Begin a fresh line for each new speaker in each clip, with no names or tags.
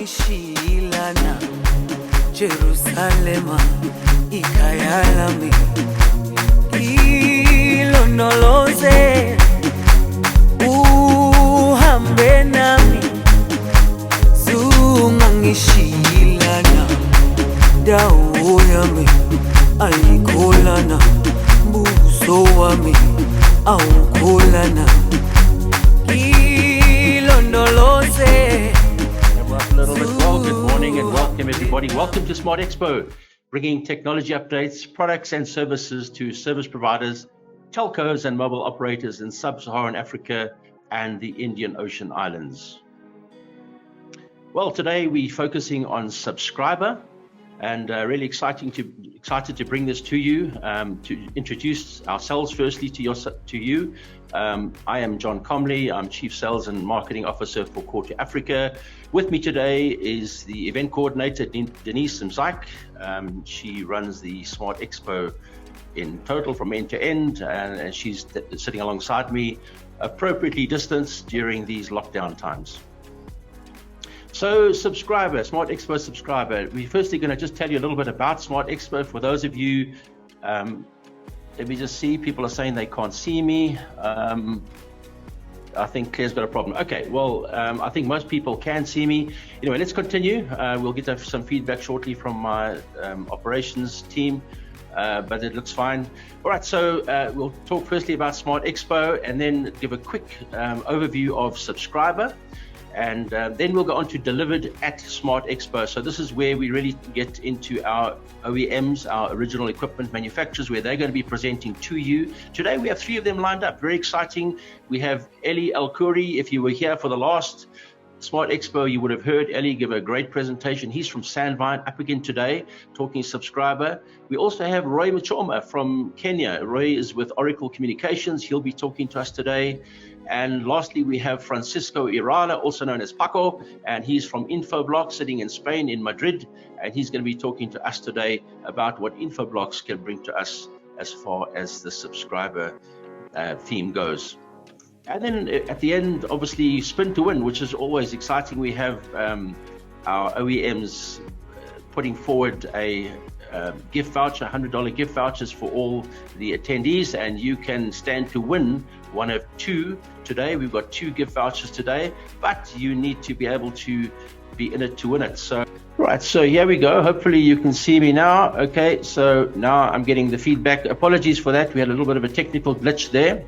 ungishilana Jerusalema ikayalami ilonoloze uhambe nami zungangishilana dawo yami ayikholana buso wami awukholana ilondoloze.
Well, good morning and welcome everybody. Welcome to Smartexpo, bringing technology updates, products and services to service providers, telcos and mobile operators in sub-Saharan Africa and the Indian Ocean Islands. Well, today we're focusing on subscriber and really excited to bring this to you, to introduce ourselves firstly to you. I am John Comley. I'm Chief Sales and Marketing Officer for Khourey Africa. With me today is the event coordinator, Denise Mzak. She runs the Smartexpo in total from end to end, and she's sitting alongside me, appropriately distanced during these lockdown times. So subscriber, Smartexpo subscriber. We're firstly going to just tell you a little bit about Smartexpo. For those of you, let me just see, people are saying they can't see me. I think Claire's got a problem. Okay, well, I think most people can see me. Anyway, let's continue. We'll get some feedback shortly from my operations team, but it looks fine. All right, so we'll talk firstly about Smartexpo and then give a quick overview of subscriber. And then we'll go on to delivered at Smartexpo. So this is where we really get into our OEMs, our original equipment manufacturers, where they're going to be presenting to you. Today we have 3 of them lined up, very exciting. We have Elie Khourey. If you were here for the last Smartexpo, you would have heard Elie give a great presentation. He's from Sandvine, up again today, talking subscriber. We also have Roy Michoma from Kenya. Roy is with Oracle Communications. He'll be talking to us today. And lastly, we have Francisco Irala, also known as Paco, and he's from Infoblox, sitting in Spain, in Madrid, and he's going to be talking to us today about what Infoblox can bring to us as far as the subscriber theme goes. And then at the end, obviously, Spin to Win, which is always exciting. We have our OEMs putting forward a gift voucher, $100 gift vouchers for all the attendees, and you can stand to win one of 2 today. We've got 2 gift vouchers today, but you need to be able to be in it to win it. So, right, so here we go. Hopefully you can see me now. Okay, so now I'm getting the feedback. Apologies for that. We had a little bit of a technical glitch there.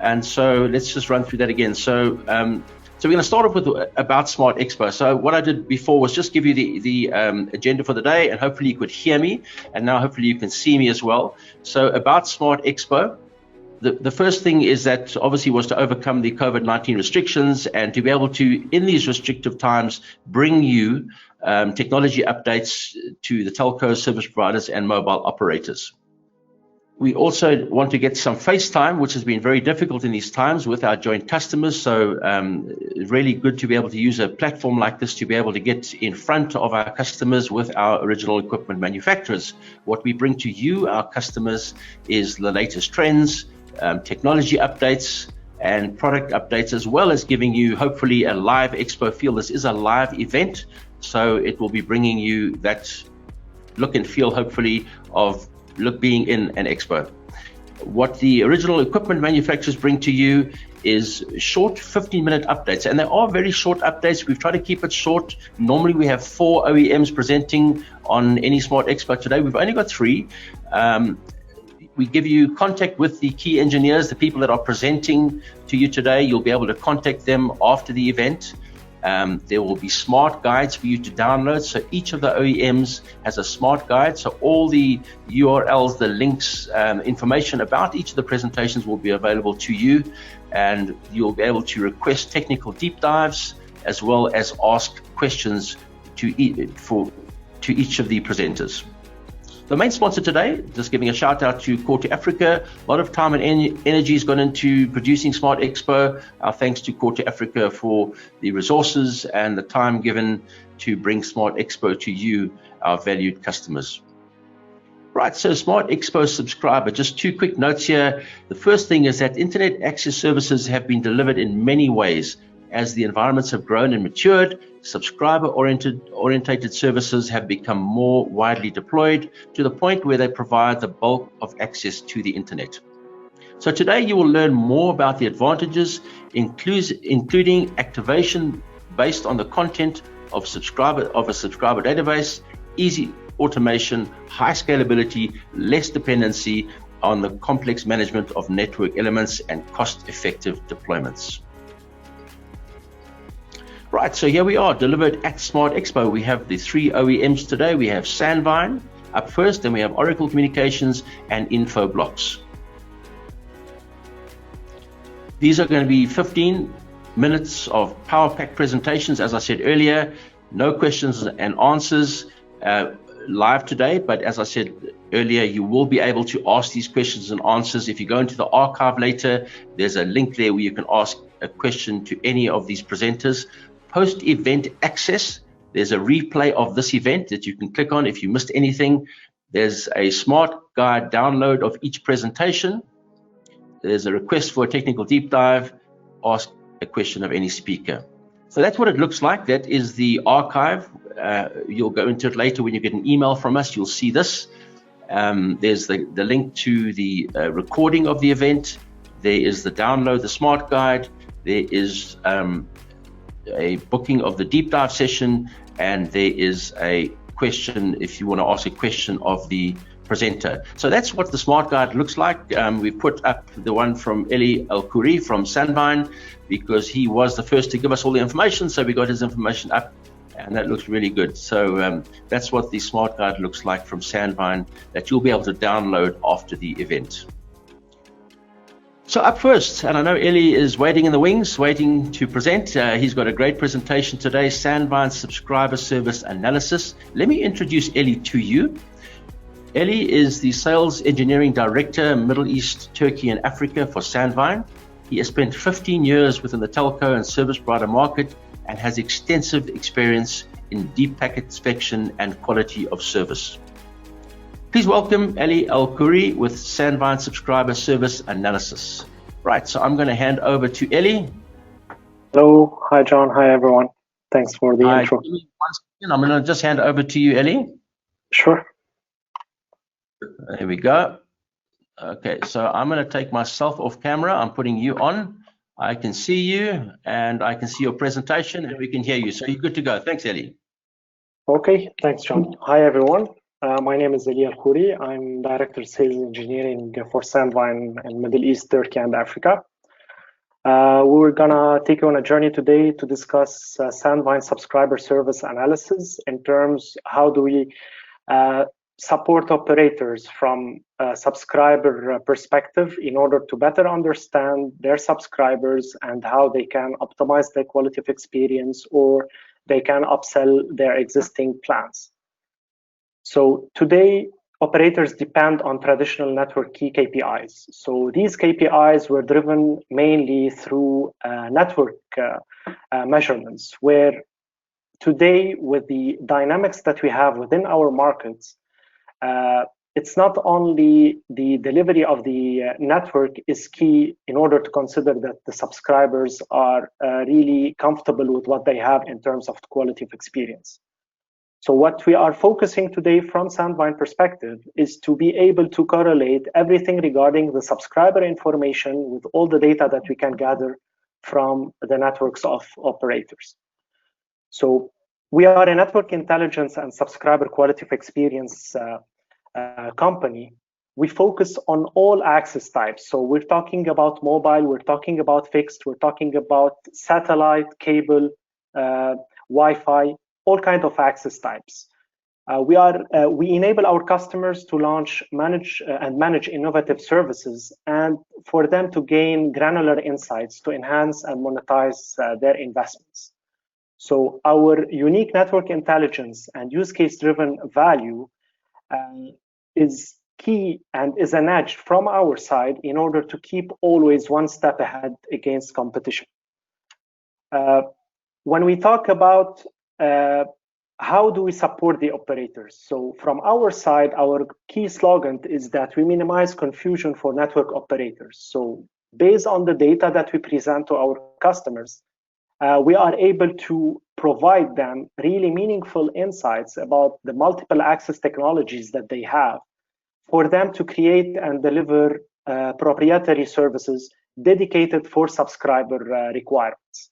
And so let's just run through that again. So we're going to start off with about Smartexpo. So what I did before was just give you the agenda for the day, and hopefully you could hear me, and now hopefully you can see me as well. So about Smartexpo, the first thing is that obviously was to overcome the COVID-19 restrictions and to be able to, in these restrictive times, bring you technology updates to the telco service providers and mobile operators. We also want to get some face time, which has been very difficult in these times with our joint customers. So really good to be able to use a platform like this to be able to get in front of our customers with our original equipment manufacturers. What we bring to you, our customers, is the latest trends, technology updates and product updates, as well as giving you hopefully a live expo feel. This is a live event, so it will be bringing you that look and feel, hopefully, of being in an expo. What the original equipment manufacturers bring to you is short 15-minute updates, and they are very short updates. We've tried to keep it short. Normally we have 4 OEMs presenting on any Smartexpo. Today we've only got 3. We give you contact with the key engineers, the people that are presenting to you today. You'll be able to contact them after the event. There will be smart guides for you to download. So each of the OEMs has a smart guide. So all the URLs, the links, information about each of the presentations will be available to you. And you'll be able to request technical deep dives as well as ask questions to each of the presenters. The main sponsor today, just giving a shout out to Khourey Africa. A lot of time and energy has gone into producing Smartexpo. Our thanks to Khourey Africa for the resources and the time given to bring Smartexpo to you, our valued customers. Right, so Smartexpo subscriber, just 2 quick notes here. The first thing is that internet access services have been delivered in many ways As the environments have grown and matured, subscriber-orientated services have become more widely deployed to the point where they provide the bulk of access to the internet. So today you will learn more about the advantages, including activation based on the content of a subscriber database, easy automation, high scalability, less dependency on the complex management of network elements, and cost-effective deployments. Right, so here we are, delivered at Smartexpo. We have the 3 OEMs today. We have Sandvine up first, then we have Oracle Communications and Infoblox. These are going to be 15 minutes of power-packed presentations. As I said earlier, no questions and answers live today, but as I said earlier, you will be able to ask these questions and answers. If you go into the archive later, there's a link there where you can ask a question to any of these presenters. Post-event access, there's a replay of this event that you can click on if you missed anything. There's a smart guide download of each presentation. There's a request for a technical deep dive, ask a question of any speaker. So that's what it looks like. That is the archive. You'll go into it later when you get an email from us. You'll see this. There's the link to the recording of the event. There is the download, the smart guide. There is a booking of the deep dive session, and there is a question if you want to ask a question of the presenter. So that's what the smart guide looks like. We put up the one from Elie Khourey from Sandvine because he was the first to give us all the information, so we got his information up, and that looks really good. So that's what the smart guide looks like from Sandvine that you'll be able to download after the event. So up first, and I know Elie is waiting in the wings, waiting to present. He's got a great presentation today, Sandvine Subscriber Service Analysis. Let me introduce Elie to you. Elie is the Sales Engineering Director, Middle East, Turkey and Africa for Sandvine. He has spent 15 years within the telco and service provider market and has extensive experience in deep packet inspection and quality of service. Please welcome Elie Khourey with Sandvine Subscriber Service Analysis. Right, so I'm going to hand over to Elie.
Hello, hi John, hi everyone. Thanks for the intro.
I'm going to just hand over to you, Elie.
Sure.
There we go. Okay, so I'm going to take myself off camera. I'm putting you on. I can see you and I can see your presentation and we can hear you. So you're good to go. Thanks, Elie.
Okay, thanks, John. Hi, everyone. My name is Elie Khourey. I'm Director of Sales Engineering for Sandvine in Middle East, Turkey, and Africa. We're going to take you on a journey today to discuss Sandvine Subscriber Service Analysis in terms how do we support operators from a subscriber perspective in order to better understand their subscribers and how they can optimize their quality of experience or they can upsell their existing plans. So today, operators depend on traditional network key KPIs. So these KPIs were driven mainly through network measurements, where today with the dynamics that we have within our markets, it's not only the delivery of the network is key in order to consider that the subscribers are really comfortable with what they have in terms of quality of experience. So what we are focusing today from Sandvine perspective is to be able to correlate everything regarding the subscriber information with all the data that we can gather from the networks of operators. So we are a network intelligence and subscriber quality of experience company. We focus on all access types. So we're talking about mobile, we're talking about fixed, we're talking about satellite, cable, Wi-Fi, all kinds of access types. We enable our customers to manage innovative services and for them to gain granular insights to enhance and monetize their investments. So our unique network intelligence and use case driven value is key and is an edge from our side in order to keep always one step ahead against competition. When we talk about how do we support the operators? So from our side, our key slogan is that we minimize confusion for network operators. So based on the data that we present to our customers, we are able to provide them really meaningful insights about the multiple access technologies that they have for them to create and deliver proprietary services dedicated for subscriber requirements.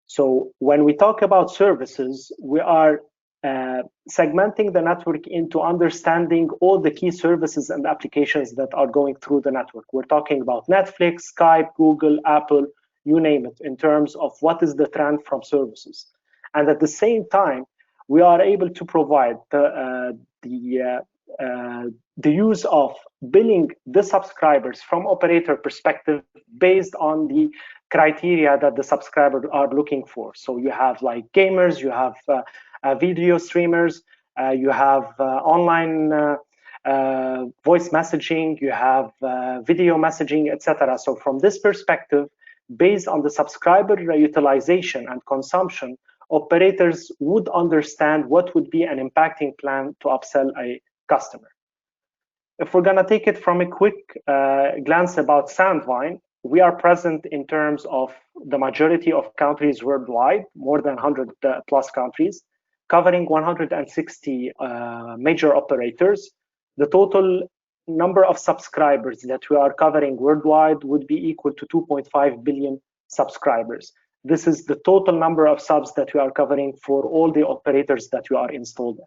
So when we talk about services, we are segmenting the network into understanding all the key services and applications that are going through the network. We're talking about Netflix, Skype, Google, Apple, you name it, in terms of what is the trend from services. And at the same time, we are able to provide the use of billing the subscribers from operator perspective based on the criteria that the subscribers are looking for. So you have like gamers, you have video streamers, you have online voice messaging, you have video messaging, etc. So from this perspective, based on the subscriber utilization and consumption, operators would understand what would be an impacting plan to upsell a customer. If we're going to take it from a quick glance about Sandvine, we are present in terms of the majority of countries worldwide, more than 100 plus countries, covering 160 major operators. The total number of subscribers that we are covering worldwide would be equal to 2.5 billion subscribers. This is the total number of subs that we are covering for all the operators that we are installed in.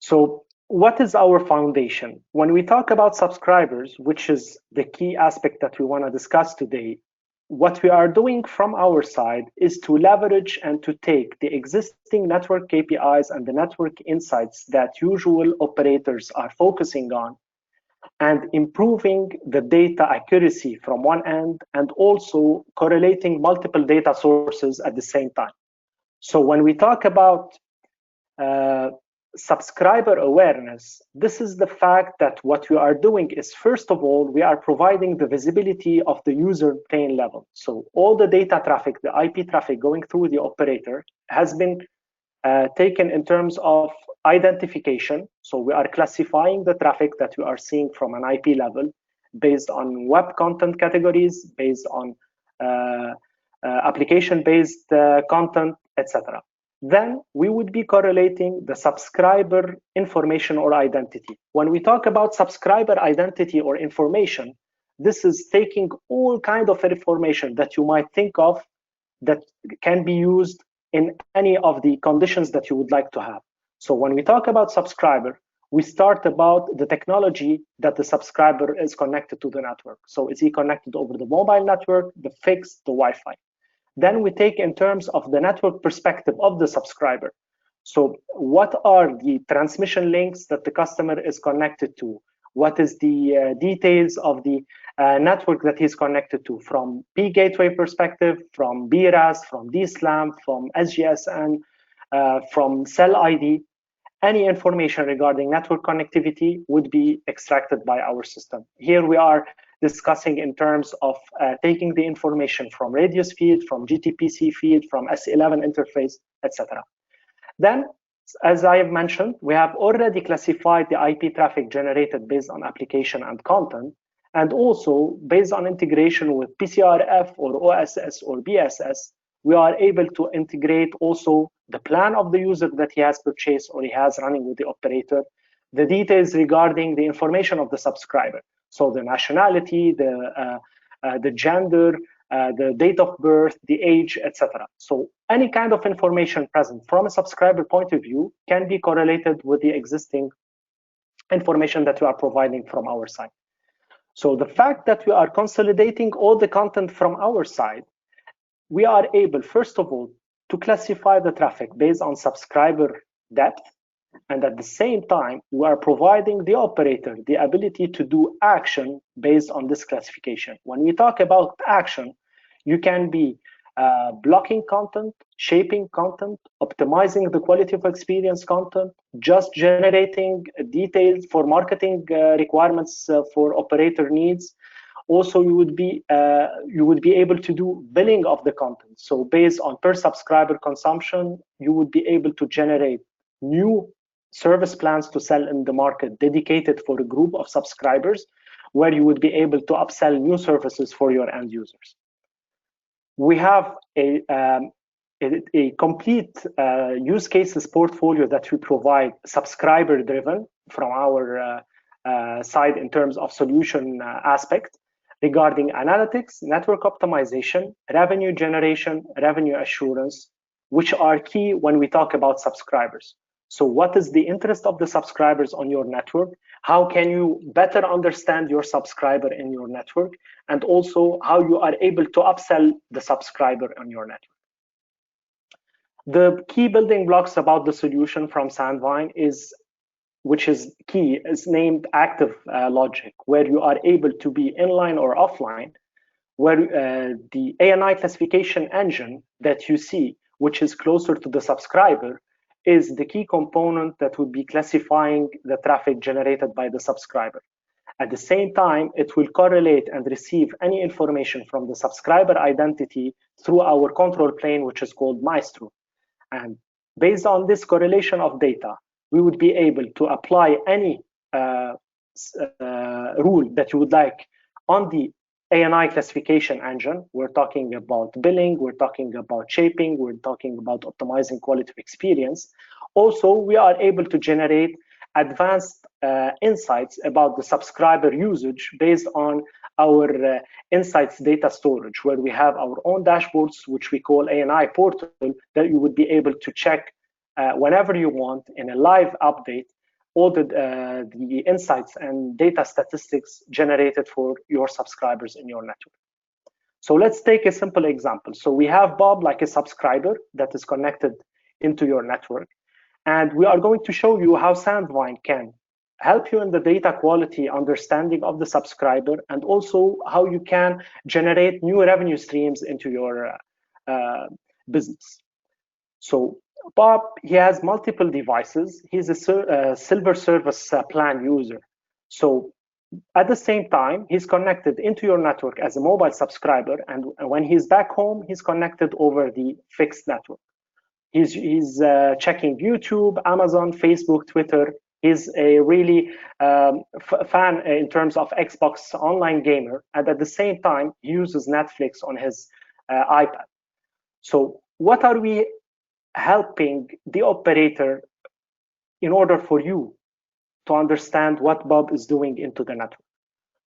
So what is our foundation? When we talk about subscribers, which is the key aspect that we want to discuss today, what we are doing from our side is to leverage and to take the existing network KPIs and the network insights that usual operators are focusing on and improving the data accuracy from one end and also correlating multiple data sources at the same time. So when we talk about subscriber awareness, this is the fact that what we are doing is, first of all, we are providing the visibility of the user plane level. So all the data traffic, the IP traffic going through the operator has been taken in terms of identification. So we are classifying the traffic that we are seeing from an IP level based on web content categories, based on application-based content, etc. Then we would be correlating the subscriber information or identity. When we talk about subscriber identity or information, this is taking all kinds of information that you might think of that can be used in any of the conditions that you would like to have. So when we talk about subscriber, we start about the technology that the subscriber is connected to the network. So is he connected over the mobile network, the fixed, the Wi-Fi? Then we take in terms of the network perspective of the subscriber. So what are the transmission links that the customer is connected to? What is the details of the network that he's connected to, from P gateway perspective, from BRAS, from DSLAM, from SGSN, from cell ID? Any information regarding network connectivity would be extracted by our system. Here we are discussing in terms of taking the information from radius feed, from GTPC feed, from S11 interface, etc. Then, as I have mentioned, we have already classified the IP traffic generated based on application and content, and also based on integration with PCRF or OSS or BSS, we are able to integrate also the plan of the user that he has purchased or he has running with the operator, the details regarding the information of the subscriber. So the nationality, the gender, the date of birth, the age, etc. So any kind of information present from a subscriber point of view can be correlated with the existing information that we are providing from our side. So the fact that we are consolidating all the content from our side, we are able, first of all, to classify the traffic based on subscriber depth. And at the same time, we are providing the operator the ability to do action based on this classification. When we talk about action, you can be blocking content, shaping content, optimizing the quality of experience content, just generating details for marketing requirements for operator needs. Also, you would be able to do billing of the content. So based on per subscriber consumption, you would be able to generate new service plans to sell in the market dedicated for a group of subscribers, where you would be able to upsell new services for your end users. We have a complete use cases portfolio that we provide subscriber driven from our side in terms of solution aspect regarding analytics, network optimization, revenue generation, revenue assurance, which are key when we talk about subscribers. So what is the interest of the subscribers on your network? How can you better understand your subscriber in your network? And also how you are able to upsell the subscriber on your network. The key building blocks about the solution from Sandvine which is key, is named active logic, where you are able to be inline or offline, where the ANI classification engine that you see, which is closer to the subscriber, is the key component that would be classifying the traffic generated by the subscriber. At the same time, it will correlate and receive any information from the subscriber identity through our control plane, which is called Maestro. And based on this correlation of data, we would be able to apply any rule that you would like on the ANI classification engine. We're talking about billing, we're talking about shaping, we're talking about optimizing quality of experience. Also, we are able to generate advanced insights about the subscriber usage based on our insights data storage, where we have our own dashboards, which we call ANI portal, that you would be able to check whenever you want in a live update all the insights and data statistics generated for your subscribers in your network. So let's take a simple example. So we have Bob like a subscriber that is connected into your network. And we are going to show you how Sandvine can help you in the data quality understanding of the subscriber, and also how you can generate new revenue streams into your business. So Bob, he has multiple devices. He's a silver service plan user. So at the same time, he's connected into your network as a mobile subscriber, and when he's back home, he's connected over the fixed network. He's checking YouTube, Amazon, Facebook, Twitter. He's a really fan in terms of Xbox online gamer, and at the same time, he uses Netflix on his iPad. So what are we helping the operator in order for you to understand what Bob is doing into the network?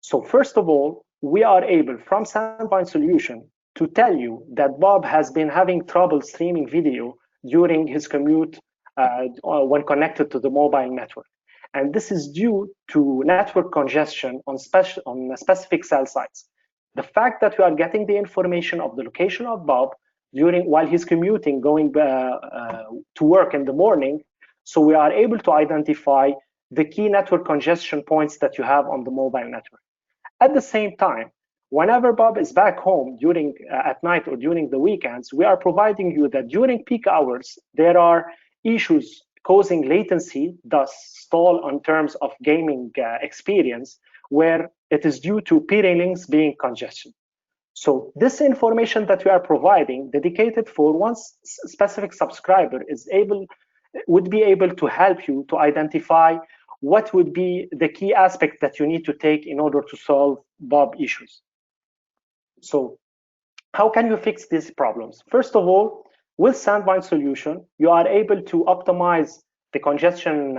So first of all, we are able from Sandvine solution to tell you that Bob has been having trouble streaming video during his commute when connected to the mobile network. And this is due to network congestion on specific cell sites. The fact that we are getting the information of the location of Bob while he's commuting, going to work in the morning, so we are able to identify the key network congestion points that you have on the mobile network. At the same time, whenever Bob is back home at night or during the weekends, we are providing you that during peak hours, there are issues causing latency, thus stall in terms of gaming experience, where it is due to peering links being congestion. So this information that we are providing, dedicated for one specific subscriber, would be able to help you to identify what would be the key aspect that you need to take in order to solve Bob issues. So how can you fix these problems? First of all, with Sandvine solution, you are able to optimize the congestion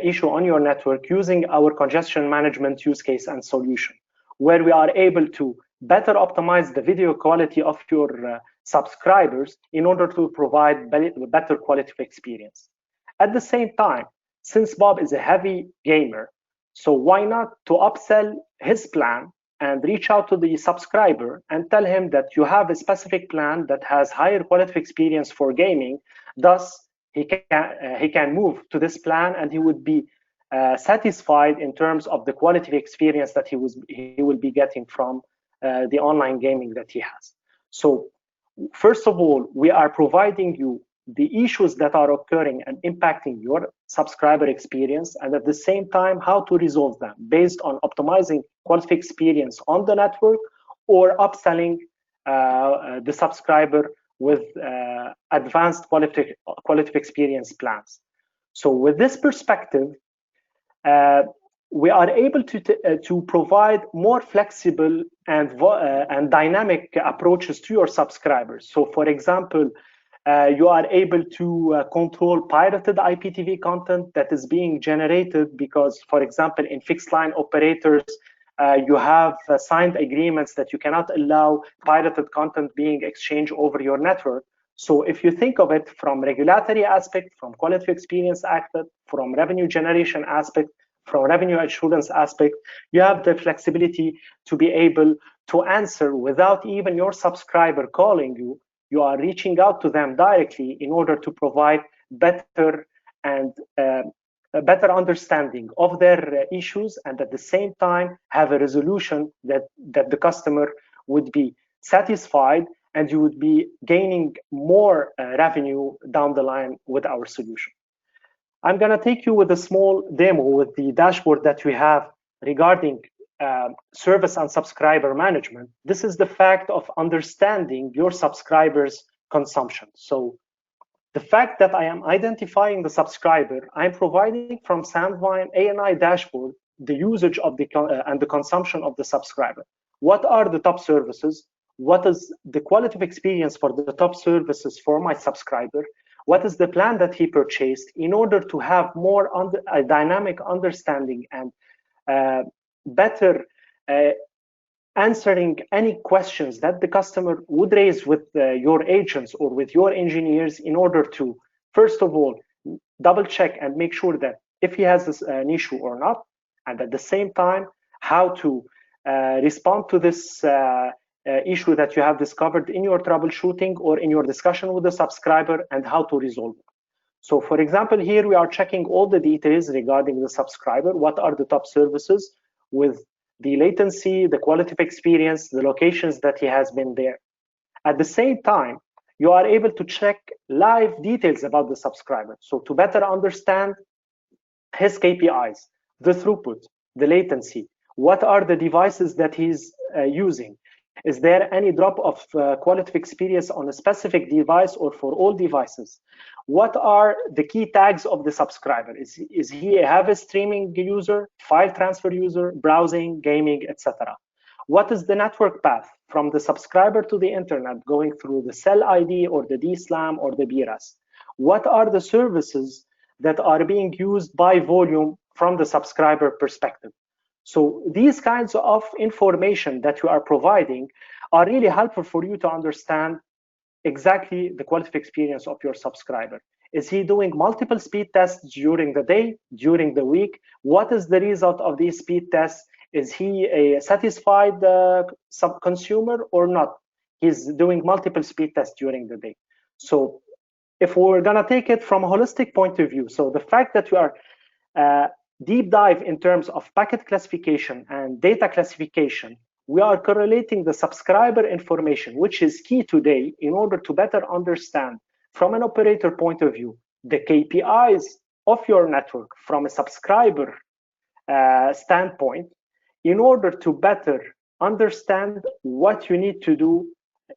issue on your network using our congestion management use case and solution, where we are able to better optimize the video quality of your subscribers in order to provide better quality of experience. At the same time, since Bob is a heavy gamer, so why not to upsell his plan and reach out to the subscriber and tell him that you have a specific plan that has higher quality of experience for gaming. Thus, he can move to this plan, and he would be satisfied in terms of the quality of experience that he will be getting from the online gaming that he has. So first of all, we are providing you the issues that are occurring and impacting your subscriber experience, and at the same time, how to resolve them based on optimizing quality experience on the network or upselling the subscriber with advanced quality experience plans. So with this perspective, we are able to provide more flexible and dynamic approaches to your subscribers. So, for example, you are able to control pirated IPTV content that is being generated because, for example, in fixed line operators, you have signed agreements that you cannot allow pirated content being exchanged over your network. So if you think of it from regulatory aspect, from quality of experience aspect, from revenue generation aspect, from revenue assurance aspect, you have the flexibility to be able to answer without even your subscriber calling you. You are reaching out to them directly in order to provide better and a better understanding of their issues, and at the same time have a resolution that the customer would be satisfied, and you would be gaining more revenue down the line with our solution. I'm going to take you with a small demo with the dashboard that we have regarding service and subscriber management. This is the fact of understanding your subscribers' consumption. So the fact that I am identifying the subscriber, I'm providing from Sandvine ANI dashboard the usage of the and the consumption of the subscriber. What are the top services? What is the quality of experience for the top services for my subscriber? What is the plan that he purchased, in order to have more a dynamic understanding and better answering any questions that the customer would raise with your agents or with your engineers, in order to, first of all, double check and make sure that if he has an issue or not, and at the same time, how to respond to this issue that you have discovered in your troubleshooting or in your discussion with the subscriber, and how to resolve it. So for example, here we are checking all the details regarding the subscriber. What are the top services with the latency, the quality of experience, the locations that he has been there. At the same time, you are able to check live details about the subscriber. So to better understand his KPIs, the throughput, the latency, what are the devices that he's using? Is there any drop of quality of experience on a specific device or for all devices? What are the key tags of the subscriber? Is he a heavy streaming user, file transfer user, browsing, gaming, etc.? What is the network path from the subscriber to the internet, going through the cell ID or the DSLAM or the BRAS? What are the services that are being used by volume from the subscriber perspective? So these kinds of information that you are providing are really helpful for you to understand exactly the quality of experience of your subscriber. Is he doing multiple speed tests during the day, during the week? What is the result of these speed tests? Is he a satisfied consumer or not? He's doing multiple speed tests during the day. So if we're gonna take it from a holistic point of view, so the fact that you are deep dive in terms of packet classification and data classification, we are correlating the subscriber information, which is key today, in order to better understand from an operator point of view the KPIs of your network from a subscriber standpoint, in order to better understand what you need to do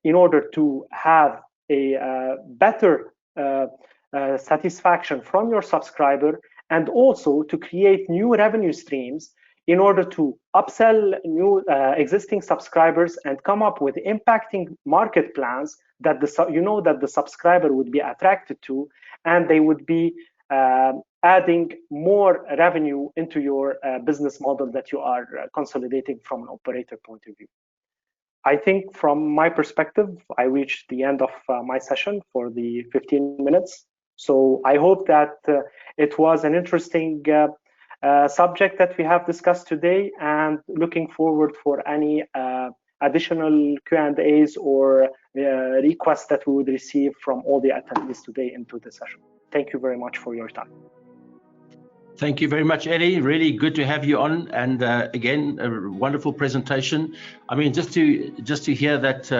in order to have a better satisfaction from your subscriber, and also to create new revenue streams in order to upsell new existing subscribers and come up with impacting market plans that the subscriber would be attracted to, and they would be adding more revenue into your business model that you are consolidating from an operator point of view. I think from my perspective, I reached the end of my session for the 15 minutes. So I hope that it was an interesting subject that we have discussed today, and looking forward for any additional Q&As or requests that we would receive from all the attendees today into the session. Thank you very much for your time.
Thank you very much, Elie. Really good to have you on, and again, a wonderful presentation. I mean, just to hear that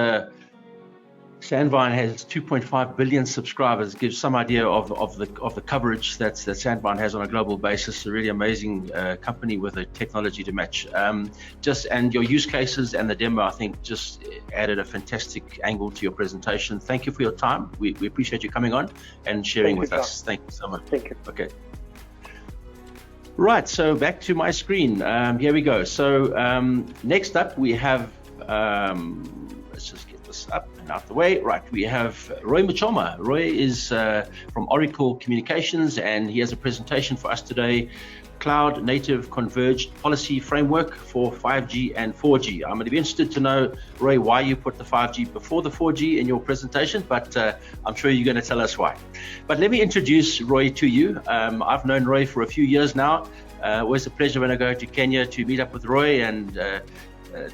Sandvine has 2.5 billion subscribers gives some idea of the coverage that Sandvine has on a global basis. A really amazing company with a technology to match. And your use cases and the demo, I think, just added a fantastic angle to your presentation. Thank you for your time. We appreciate you coming on and sharing with us. Thank you so much.
Thank you.
Okay. Right, so back to my screen. Here we go. So next up we have, let's just get this up and out the way. Right, we have Khourey Michoma. Khourey is from Oracle Communications, and he has a presentation for us today, Cloud Native Converged Policy Framework for 5G and 4G. I'm going to be interested to know, Khourey, why you put the 5G before the 4G in your presentation, but I'm sure you're going to tell us why. But let me introduce Khourey to you. I've known Khourey for a few years now. Always a pleasure when I go to Kenya to meet up with Khourey and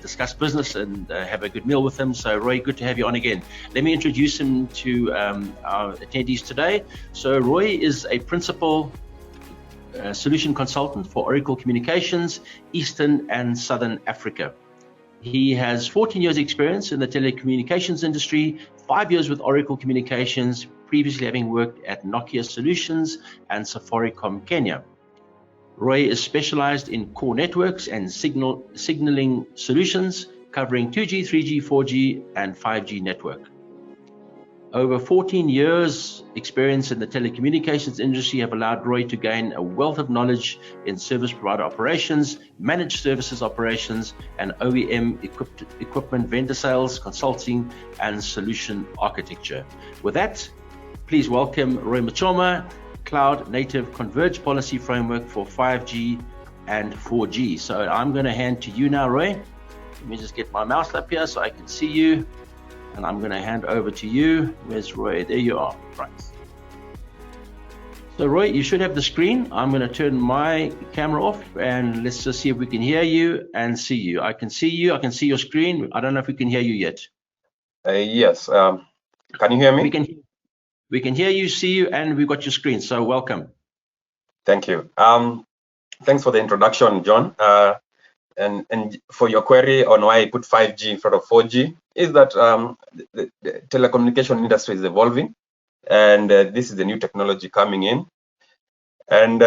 discuss business and have a good meal with him. So Khourey, good to have you on again. Let me introduce him to our attendees today. So Khourey is a principal solution consultant for Oracle Communications, Eastern and Southern Africa. He has 14 years experience in the telecommunications industry, 5 years with Oracle Communications, previously having worked at Nokia Solutions and Safaricom Kenya. Khourey is specialized in core networks and signaling solutions covering 2G, 3G, 4G and 5G network. Over 14 years experience in the telecommunications industry have allowed Khourey to gain a wealth of knowledge in service provider operations, managed services operations, and OEM equipment vendor sales, consulting, and solution architecture. With that, please welcome Khourey Michoma, Cloud Native Converged Policy Framework for 5G and 4G. So I'm going to hand to you now, Khourey. Let me just get my mouse up here so I can see you. And I'm going to hand over to you. Where's Khourey? There you are. Right. So Khourey, you should have the screen. I'm going to turn my camera off and let's just see if we can hear you and see you. I can see you. I can see your screen. I don't know if we can hear you yet.
Yes. Can you hear me?
We can hear you, see you, and we've got your screen. So welcome.
Thank you. Thanks for the introduction, John. And for your query on why I put 5G in front of 4G is that the telecommunication industry is evolving, and this is the new technology coming in. And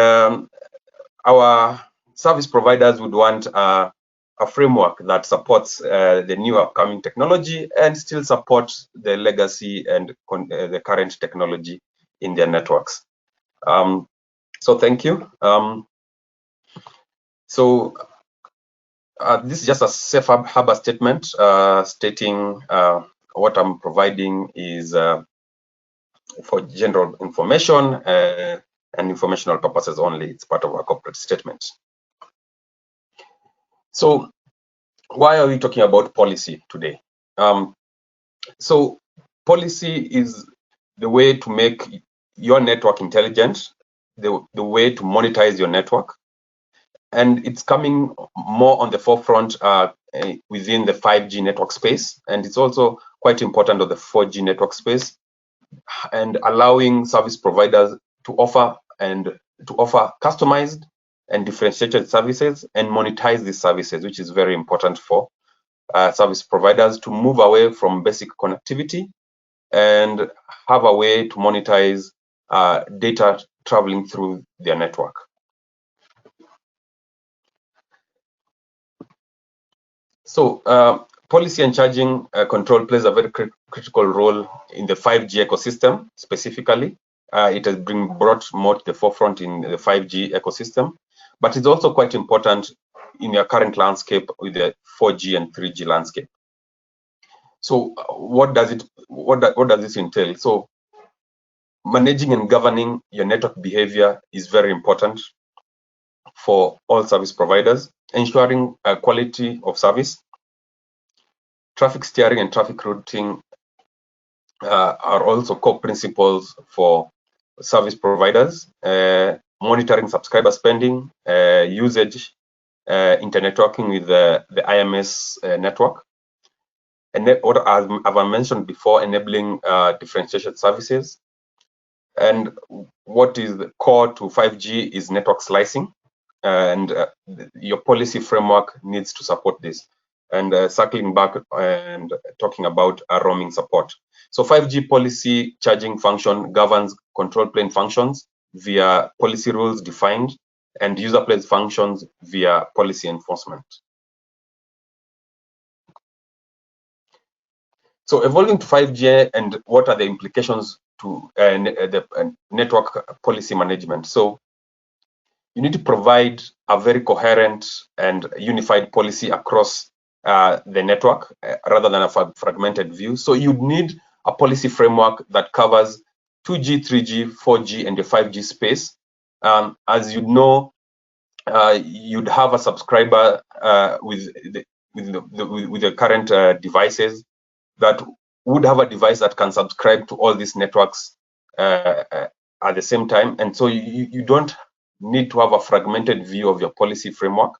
our service providers would want a framework that supports the new upcoming technology and still supports the legacy and the current technology in their networks. So thank you. This is just a safe harbor statement stating what I'm providing is for general information and informational purposes only. It's part of our corporate statement. So why are we talking about policy today? So policy is the way to make your network intelligent, the way to monetize your network. And it's coming more on the forefront within the 5G network space. And it's also quite important on the 4G network space, and allowing service providers to offer customized and differentiated services and monetize these services, which is very important for service providers to move away from basic connectivity and have a way to monetize data traveling through their network. So policy and charging control plays a very critical role in the 5G ecosystem specifically. It has been brought more to the forefront in the 5G ecosystem, but it's also quite important in your current landscape with the 4G and 3G landscape. So what does this entail? So managing and governing your network behavior is very important for all service providers, ensuring quality of service. Traffic steering and traffic routing are also core principles for service providers. Monitoring subscriber spending, usage, internetworking with the IMS network. And what I've mentioned before, enabling differentiation services. And what is the core to 5G is network slicing. And your policy framework needs to support this. And circling back and talking about roaming support. So 5G policy charging function governs control plane functions via policy rules defined, and user place functions via policy enforcement. So evolving to 5G, and what are the implications to the network policy management? So you need to provide a very coherent and unified policy across the network rather than a fragmented view. So you'd need a policy framework that covers 2G, 3G, 4G, and the 5G space. As you know, you'd have a subscriber with the current devices that would have a device that can subscribe to all these networks at the same time. And so you don't need to have a fragmented view of your policy framework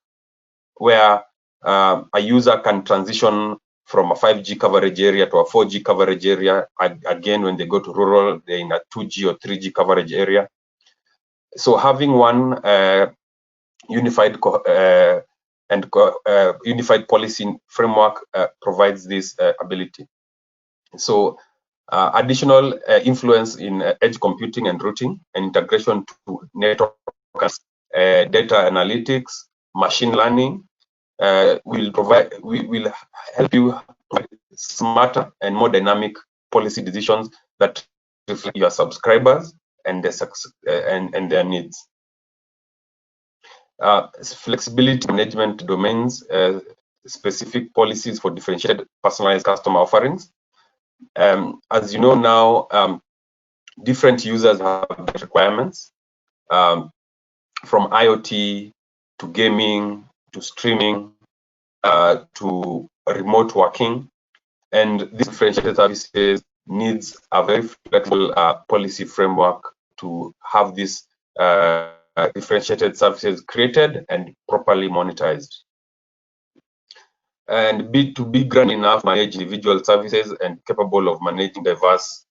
where a user can transition from a 5G coverage area to a 4G coverage area. Again, when they go to rural, they're in a 2G or 3G coverage area. So having one unified unified policy framework provides this ability. So additional influence in edge computing and routing, and integration to network, data analytics, machine learning will help you make smarter and more dynamic policy decisions that reflect your subscribers and their needs. Flexibility management domains, specific policies for differentiated personalized customer offerings. As you know now, different users have different requirements, from IoT to gaming to streaming to remote working, and these differentiated services needs a very flexible policy framework to have these differentiated services created and properly monetized. And to be grand enough to manage individual services and capable of managing diverse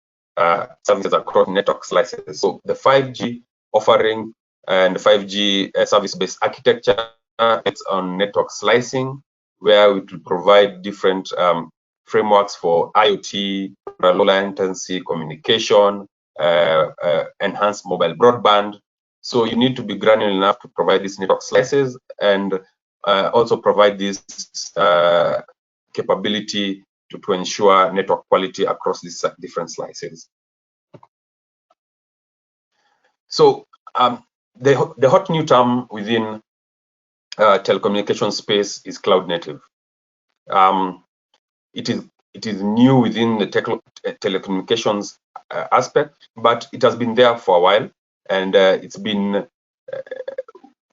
services across network slices. So the 5G offering and 5G service-based architecture, it's on network slicing, where we will provide different frameworks for IoT, low latency communication, enhanced mobile broadband. So you need to be granular enough to provide these network slices and also provide this capability to ensure network quality across these different slices. So the hot new term within telecommunication space is cloud native. It is new within the telecommunications aspect, but it has been there for a while, and it's been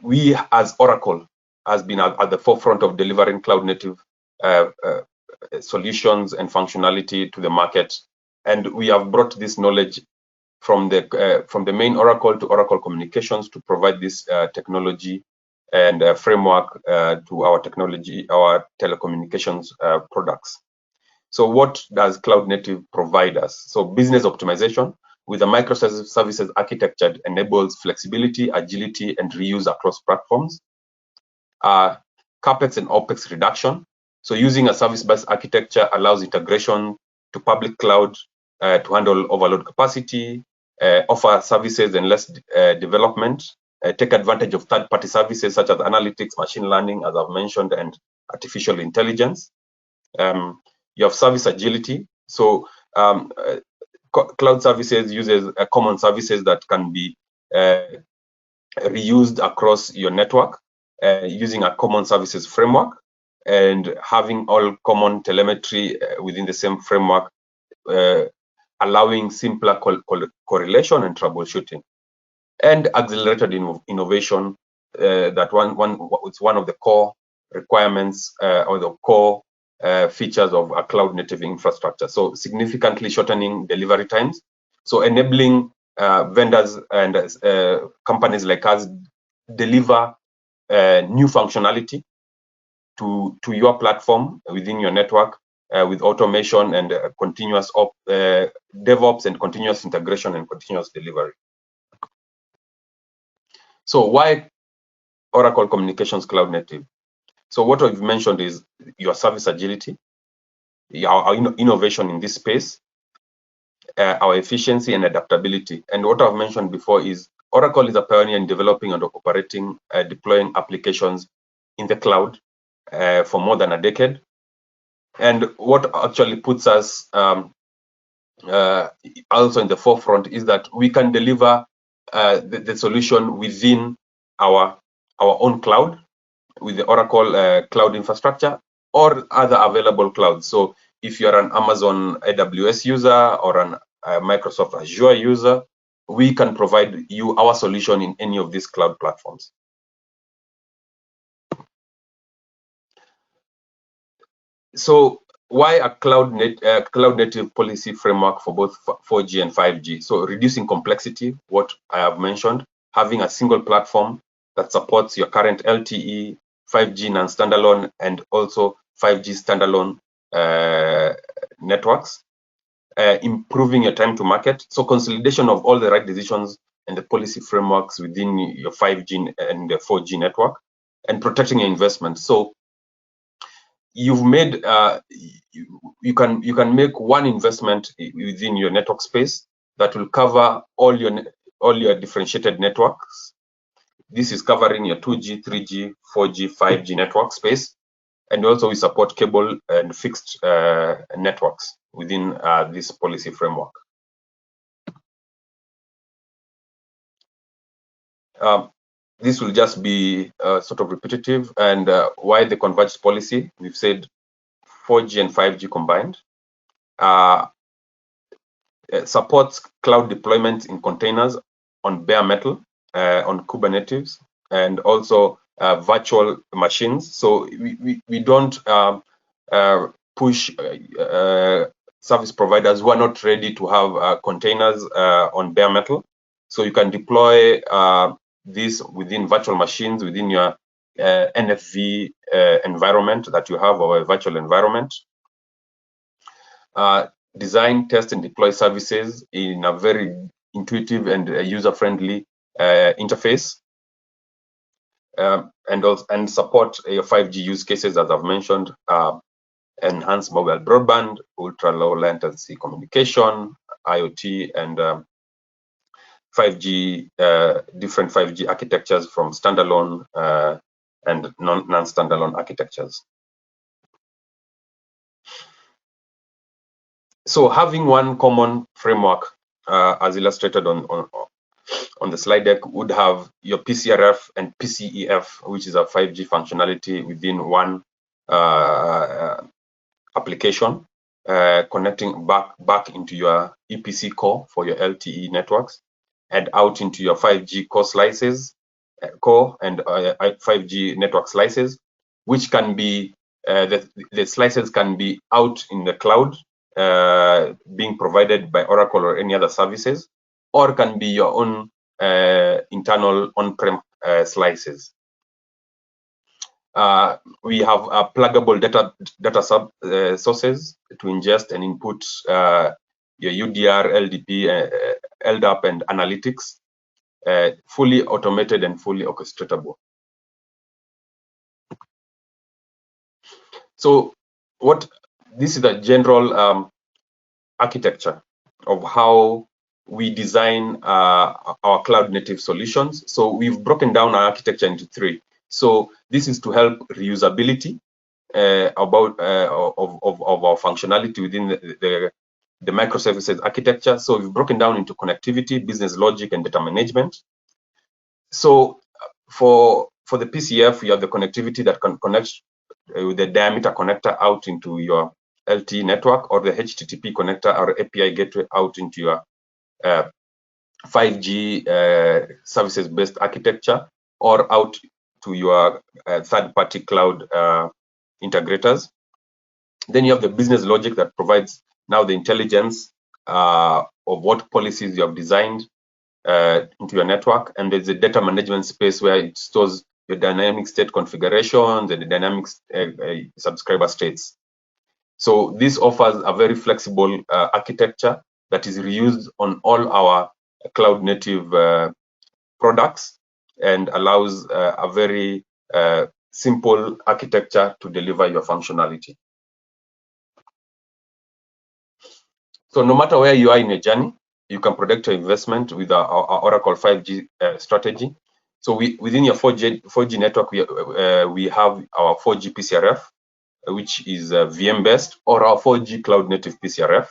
we as Oracle has been at the forefront of delivering cloud native solutions and functionality to the market, and we have brought this knowledge from the main Oracle to Oracle Communications to provide this technology and framework to our telecommunications products. So what does cloud native provide us? So business optimization with a microservices architecture enables flexibility, agility, and reuse across platforms. CapEx and OpEx reduction. So using a service-based architecture allows integration to public cloud to handle overload capacity, offer services and less development, take advantage of third-party services such as analytics, machine learning, as I've mentioned, and artificial intelligence. You have service agility. So cloud services uses common services that can be reused across your network using a common services framework, and having all common telemetry within the same framework, allowing simpler correlation and troubleshooting. And accelerated innovation, it's one of the core requirements or the core features of a cloud native infrastructure. So significantly shortening delivery times. So enabling vendors and companies like us deliver new functionality to your platform within your network with automation and continuous DevOps and continuous integration and continuous delivery. So why Oracle Communications Cloud Native? So what I've mentioned is your service agility, our innovation in this space, our efficiency and adaptability. And what I've mentioned before is Oracle is a pioneer in developing and operating, deploying applications in the cloud for more than a decade. And what actually puts us also in the forefront is that we can deliver the solution within our own cloud with the Oracle cloud infrastructure or other available clouds. So if you're an Amazon AWS user or an Microsoft Azure user, we can provide you our solution in any of these cloud platforms. So why a cloud native policy framework for both 4G and 5G? So reducing complexity, what I have mentioned, having a single platform that supports your current LTE, 5G non-standalone, and also 5G standalone networks, improving your time to market. So consolidation of all the right decisions and the policy frameworks within your 5G and the 4G network, and protecting your investment. So you've made you can make one investment within your network space that will cover all your differentiated networks. This is covering your 2G, 3G, 4G, 5G network space, and also we support cable and fixed networks within this policy framework. This will just be sort of repetitive. And why the converged policy? We've said 4G and 5G combined. Supports cloud deployment in containers on bare metal, on Kubernetes, and also virtual machines. So we don't push service providers who are not ready to have containers on bare metal. So you can deploy this within virtual machines, within your NFV environment that you have, or a virtual environment. Design, test, and deploy services in a very intuitive and user-friendly interface, and support your 5G use cases, as I've mentioned. Enhanced mobile broadband, ultra-low latency communication, IoT, and 5G, different 5G architectures from standalone and non-standalone architectures. So having one common framework, as illustrated on the slide deck, would have your PCRF and PCEF, which is a 5G functionality within one application, connecting back into your EPC core for your LTE networks, and out into your 5G core slices, core and 5G network slices, which can be the slices can be out in the cloud, being provided by Oracle or any other services, or can be your own internal on-prem slices. We have pluggable data sources to ingest and input your UDR, LDP, LDAP, and analytics, fully automated and fully orchestratable. So this is the general architecture of how we design our cloud native solutions. So we've broken down our architecture into three. So this is to help reusability of our functionality within the microservices architecture. So we've broken down into connectivity, business logic, and data management. So for the PCF, you have the connectivity that can connect with the diameter connector out into your LTE network, or the HTTP connector or API gateway out into your 5G services-based architecture, or out to your third-party cloud integrators. Then you have the business logic that provides now the intelligence of what policies you have designed into your network. And there's a data management space where it stores your dynamic state configurations and the dynamic subscriber states. So this offers a very flexible architecture that is reused on all our cloud native products, and allows a very simple architecture to deliver your functionality. So no matter where you are in your journey, you can protect your investment with our Oracle 5G strategy. So within your 4G network, we have our 4G PCRF, which is VM-based, or our 4G cloud-native PCRF.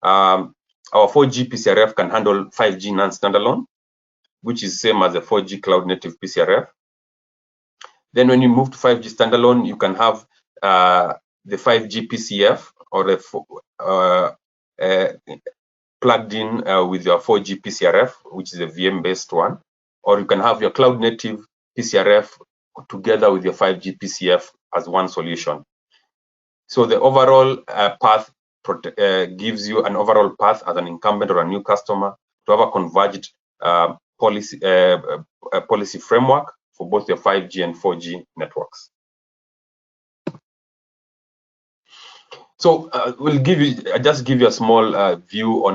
Our 4G PCRF can handle 5G non-standalone, which is same as a 4G cloud native PCRF. Then when you move to 5G standalone, you can have the 5G PCF or plugged in with your 4G PCRF, which is a VM-based one, or you can have your cloud native PCRF together with your 5G PCF as one solution. So the overall path gives you an overall path as an incumbent or a new customer to have a converged policy framework for both your 5G and 4G networks. So we'll just give you a small view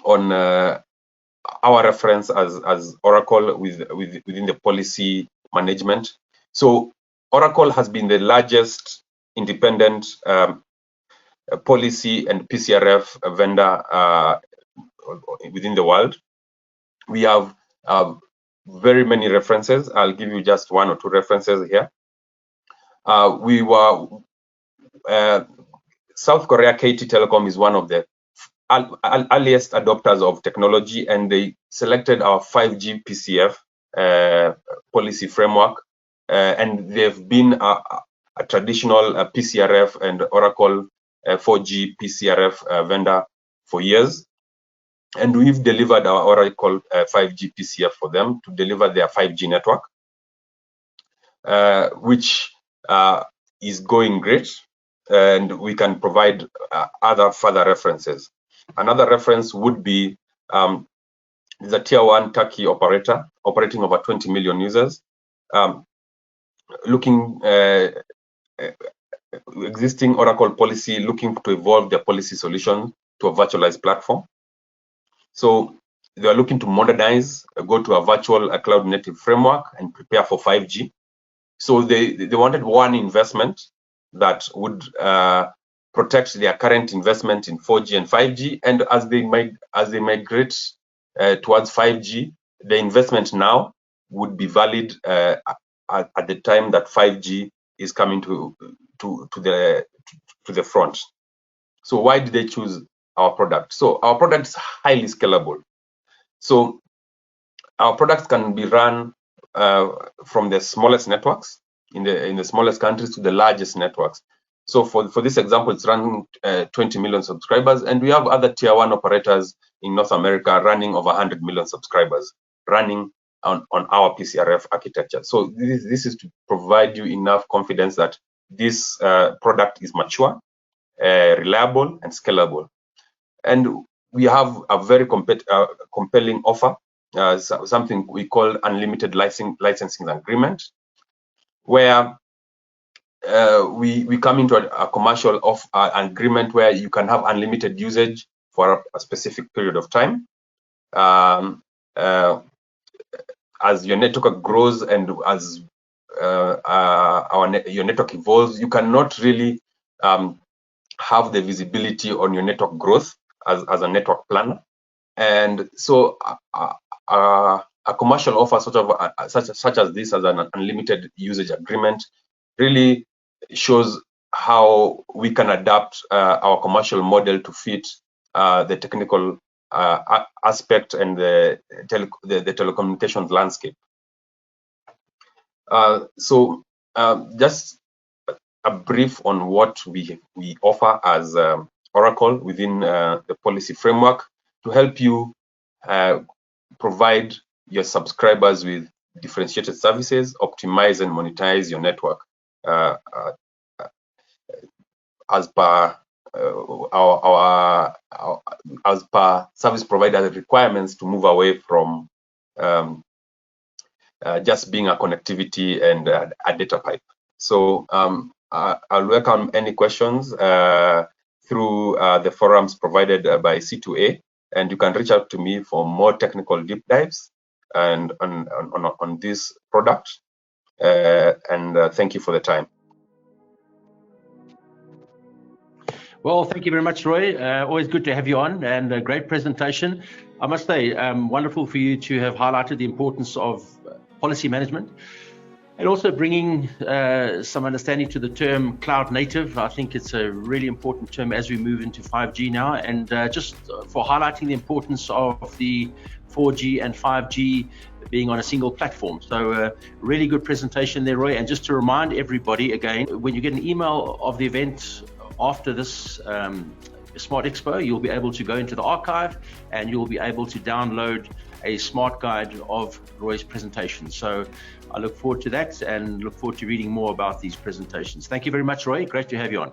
on our reference as Oracle within the policy management. So Oracle has been the largest independent policy and PCRF vendor within the world. We have very many references. I'll give you just one or two references here. We were South Korea KT Telecom is one of the earliest adopters of technology, and they selected our 5G PCF policy framework, and they've been a traditional PCRF and Oracle 4G PCRF vendor for years. And we've delivered our Oracle 5G PCF for them to deliver their 5G network, which is going great, and we can provide other further references. Another reference would be the tier 1 Turkey operator operating over 20 million users, looking existing Oracle policy, looking to evolve their policy solution to a virtualized platform. So they are looking to modernize, go to a virtual cloud native framework and prepare for 5G. So they wanted one investment that would protect their current investment in 4G and 5G, and as they migrate towards 5G, the investment now would be valid at the time that 5G is coming to the front. So why did they choose our product? So our product is highly scalable. So our products can be run from the smallest networks in the smallest countries to the largest networks. So for this example, it's running 20 million subscribers, and we have other tier 1 operators in North America running over 100 million subscribers running on our PCRF architecture. So this is to provide you enough confidence that this product is mature, reliable, and scalable. And we have a very compelling offer, something we call unlimited licensing agreement, where we come into a commercial agreement where you can have unlimited usage for a specific period of time. As your network grows and as your network evolves, you cannot really have the visibility on your network growth as a network planner. And so a commercial offer such as this, as an unlimited usage agreement, really shows how we can adapt our commercial model to fit the technical aspect and the telecommunications landscape. So just a brief on what we offer as Oracle within the policy framework to help you provide your subscribers with differentiated services, optimize and monetize your network as per as per service provider requirements to move away from just being a connectivity and a data pipe. So I'll welcome any questions through the forums provided by C2A, and you can reach out to me for more technical deep dives and on this product. Thank you for the time.
Well, thank you very much, Roy. Always good to have you on, and a great presentation. I must say, wonderful for you to have highlighted the importance of policy management. And also bringing some understanding to the term cloud native. I think it's a really important term as we move into 5G now, and just for highlighting the importance of the 4G and 5G being on a single platform. So really good presentation there, Roy. And just to remind everybody again, when you get an email of the event after this Smartexpo, you'll be able to go into the archive and you'll be able to download a smart guide of Roy's presentation. So I look forward to that and look forward to reading more about these presentations. Thank you very much, Roy. Great to have you on.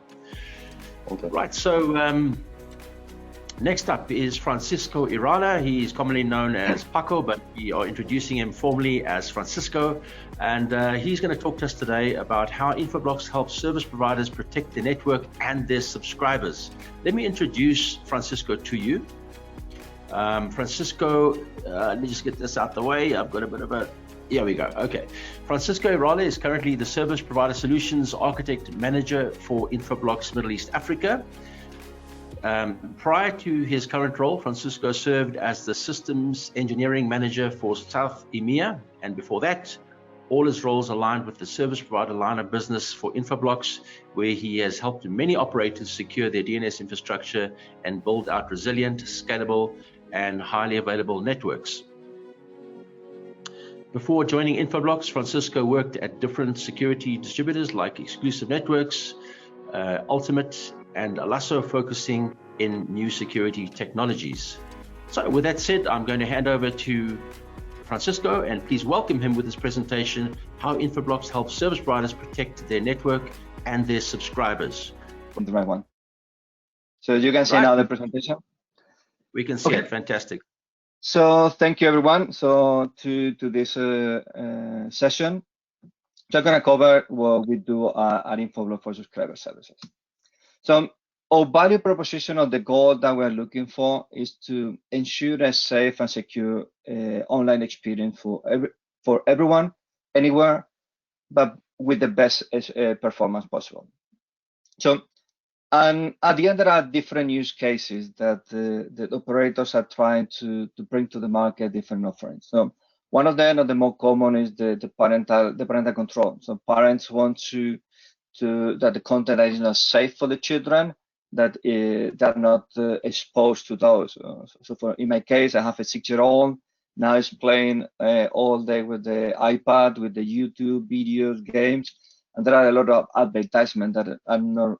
Okay.
Right, so next up is Francisco Irala. He is commonly known as Paco, but we are introducing him formally as Francisco. And he's going to talk to us today about how Infoblox helps service providers protect their network and their subscribers. Let me introduce Francisco to you. Francisco, let me just get this out the way. I've got a bit of a, here we go. Okay. Francisco Irala is currently the Service Provider Solutions Architect Manager for Infoblox Middle East Africa. Prior to his current role, Francisco served as the Systems Engineering Manager for South EMEA, and before that, all his roles aligned with the service provider line of business for Infoblox, where he has helped many operators secure their DNS infrastructure and build out resilient, scalable, and highly available networks. Before joining Infoblox, Francisco worked at different security distributors like Exclusive Networks, Ultimate, and Alasso, focusing in new security technologies. So with that said, I'm going to hand over to Francisco, and please welcome him with his presentation, how Infoblox helps service providers protect their network and their subscribers.
The right one. So you can see now the presentation?
We can see it, fantastic.
So thank you everyone. So to this session, I'm going to cover what we do at Infoblox for subscriber services. So our value proposition, or the goal that we're looking for, is to ensure a safe and secure online experience for everyone, anywhere, but with the best performance possible. So, and at the end, there are different use cases that the operators are trying to bring to the market, different offerings. So one of them, or the more common, is the parental control. So parents want to that the content is not safe for the children, that they're not exposed to those. So in my case, I have a 6-year-old. Now he's playing all day with the iPad, with the YouTube videos, games, and there are a lot of advertisements that are not,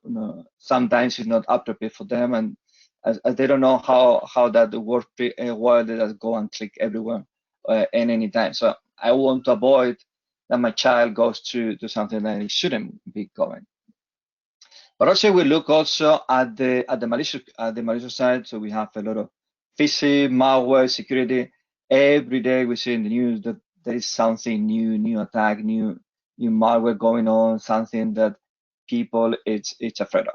sometimes it's not appropriate for them, and as they don't know how that works, while they just go and click everywhere and anytime. So I want to avoid that my child goes to something that it shouldn't be going. But also we look also at the malicious side. So we have a lot of phishing, malware, security. Every day we see in the news that there is something new attack, new malware going on, something that people it's afraid of.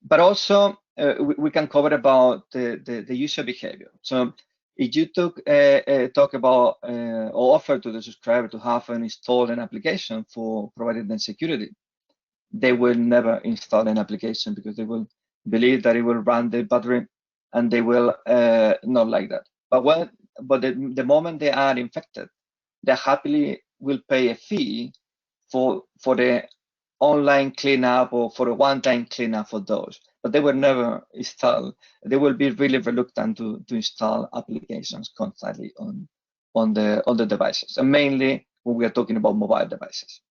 But also we can cover about the user behavior. So if you talk about or offer to the subscriber to have installed an application for providing them security, they will never install an application because they will believe that it will run the battery, and they will not like that. But the moment they are infected, they happily will pay a fee for the online cleanup or for a one-time cleanup for those. But they will never install. They will be really reluctant to install applications constantly on the devices, and mainly when we are talking about mobile devices.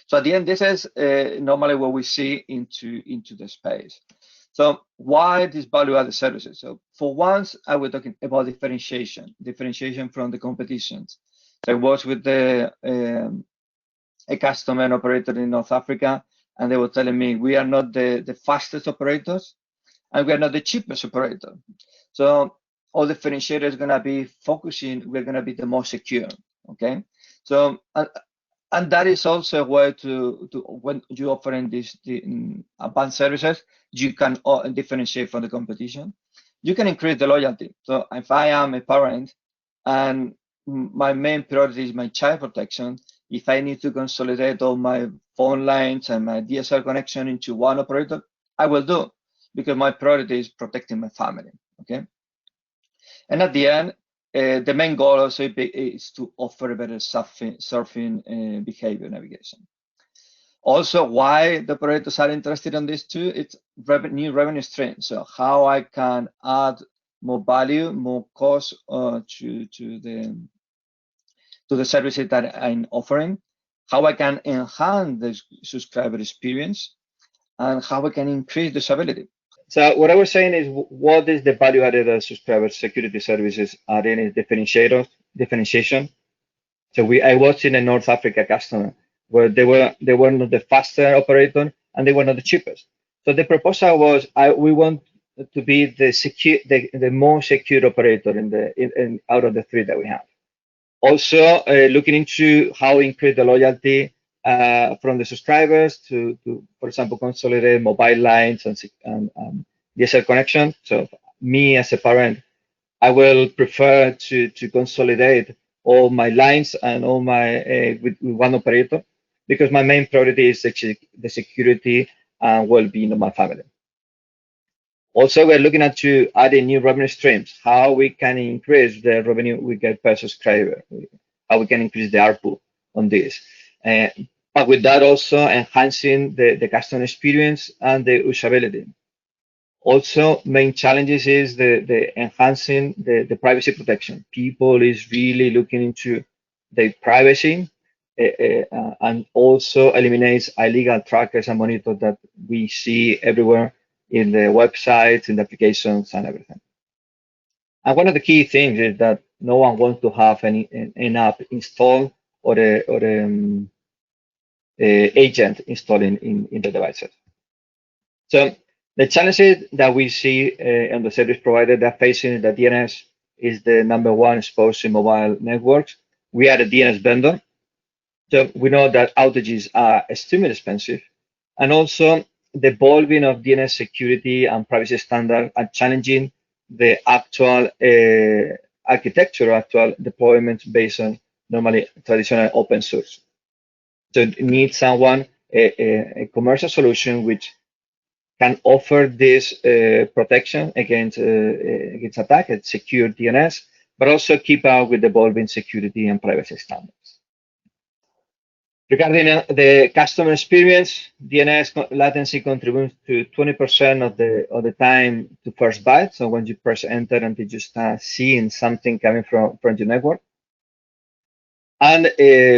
So at the end, this is normally what we see into the space. So why this value-added services? So for once, I was talking about differentiation from the competitions. So I was with a customer and operator in North Africa, and they were telling me we are not the fastest operators, and we are not the cheapest operator. So all differentiator is going to be focusing, we're going to be the most secure, okay? So, and that is also a way to when you offering the advanced services, you can differentiate from the competition. You can increase the loyalty. So if I am a parent and my main priority is my child protection, if I need to consolidate all my phone lines and my DSL connection into one operator, I will do, because my priority is protecting my family, okay? And at the end, The main goal also is to offer better surfing behavior navigation. Also, why the operators are interested in this too, it's new revenue streams. So how I can add more value, more cost to the services that I'm offering, how I can enhance the subscriber experience, and how I can increase usability. So what I was saying is, what is the value added of subscriber security services are any differentiation? So I was in a North Africa customer where they were not the faster operator and they were not the cheapest. So the proposal was, we want to be the most secure operator out of the three that we have. Also, looking into how increase the loyalty from the subscribers to, for example, consolidate mobile lines and DSL connection. So me as a parent, I will prefer to consolidate all my lines and all my with one operator, because my main priority is the security and well-being of my family. Also, we're looking at to adding new revenue streams, how we can increase the revenue we get per subscriber, how we can increase the ARPU on this. But with that, also enhancing the customer experience and the usability. Also, main challenges is the enhancing the privacy protection. People is really looking into their privacy and also eliminates illegal trackers and monitors that we see everywhere in the websites, in the applications, and everything. And one of the key things is that no one wants to have an app installed or a agent installed in the devices. So the challenges that we see on the service provider that facing the DNS is the #1 exposed in mobile networks. We are a DNS vendor, so we know that outages are extremely expensive, and also the evolving of DNS security and privacy standards are challenging the actual architecture, actual deployments based on normally traditional open source. So it needs someone, a commercial solution which can offer this protection against attack and secure DNS, but also keep up with the evolving security and privacy standards. Regarding the customer experience, DNS latency contributes to 20% of the time to first byte. So when you press enter until you start seeing something coming from your network. And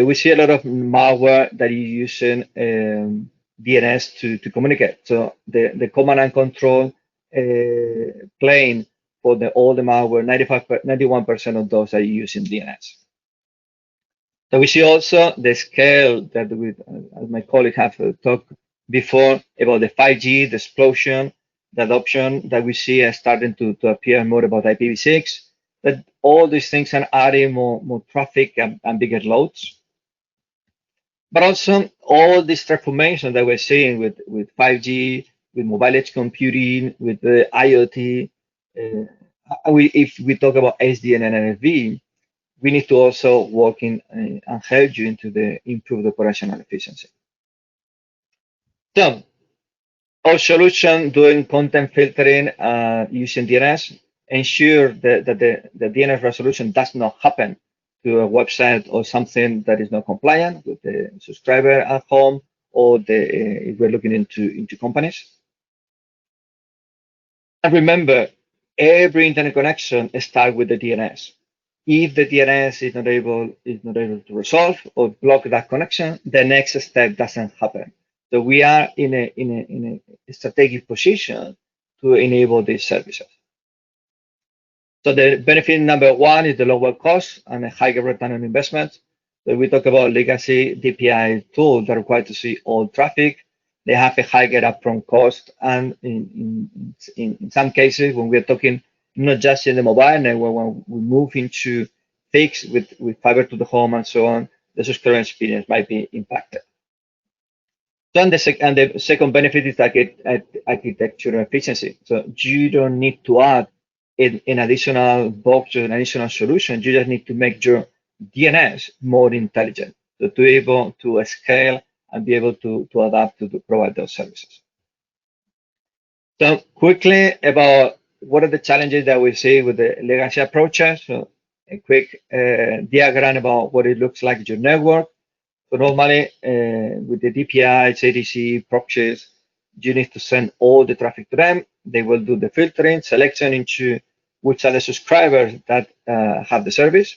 we see a lot of malware that is using DNS to communicate. So the command and control plane for all the malware, 91% of those are using DNS. So we see also the scale that as my colleague have talked before about the 5G, the explosion, the adoption that we see are starting to appear more about IPv6. That all these things are adding more traffic and bigger loads. But also all this transformation that we're seeing with 5G, with mobile edge computing, with the IoT. If we talk about SDN and NFV, we need to also work in and help you into the improved operational efficiency. So our solution doing content filtering using DNS ensure that the DNS resolution does not happen to a website or something that is not compliant with the subscriber at home, or if we're looking into companies. And remember, every internet connection starts with the DNS. If the DNS is not able to resolve or block that connection, the next step doesn't happen. So we are in a strategic position to enable these services. So the benefit #1 is the lower cost and a higher return on investment. So we talk about legacy DPI tools that are required to see all traffic. They have a higher upfront cost, and in some cases, when we're talking not just in the mobile network, when we move into fixed with fiber to the home and so on, the subscriber experience might be impacted. Then the second benefit is architecture efficiency. So you don't need to add an additional box or an additional solution. You just need to make your DNS more intelligent, so to be able to scale and be able to adapt to provide those services. So quickly about what are the challenges that we see with the legacy approaches. So quick diagram about what it looks like in your network. So normally with the DPIs, ADC, proxies, you need to send all the traffic to them. They will do the filtering, selection into which are the subscribers that have the service.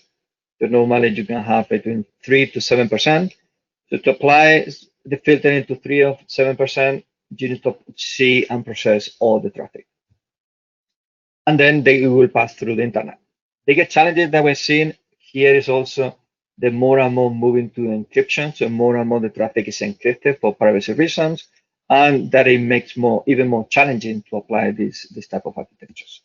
So normally you can have between 3 to 7%. So to apply the filtering to 3 or 7%, you need to see and process all the traffic. And then they will pass through the internet. The big challenges that we're seeing here is also the more and more moving to encryption. So more and more the traffic is encrypted for privacy reasons, and that it makes even more challenging to apply this type of architectures.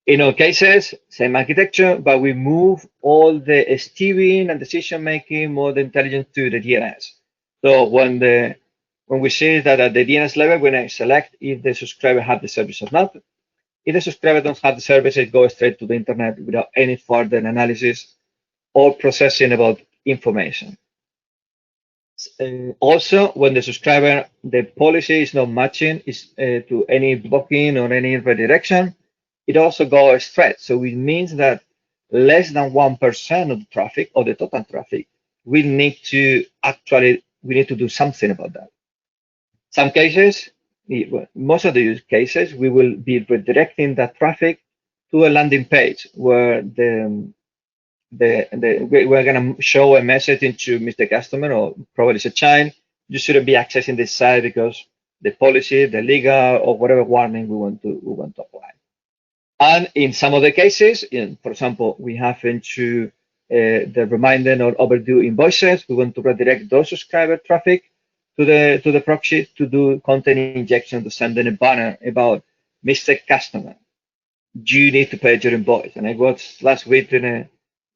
In all cases, same architecture, but we move all the steering and decision making, more the intelligence to the DNS. So when we say that at the DNS level, we're going to select if the subscriber have the service or not. If the subscriber don't have the service, it goes straight to the internet without any further analysis or processing about information. Also, when the subscriber, the policy is not matching to any blocking or any redirection, it also goes straight. So it means that less than 1% of the traffic or the total traffic, we need to do something about that. Some cases, most of the use cases, we will be redirecting that traffic to a landing page where we're going to show a message into Mr. Customer, or probably it's a child. You shouldn't be accessing this site because the policy, the legal, or whatever warning we want to apply. And in some of the cases, for example, we have into the reminder or overdue invoices. We want to redirect those subscriber traffic to the proxy to do content injection, to send in a banner about Mr. Customer, you need to pay your invoice. And I was last week with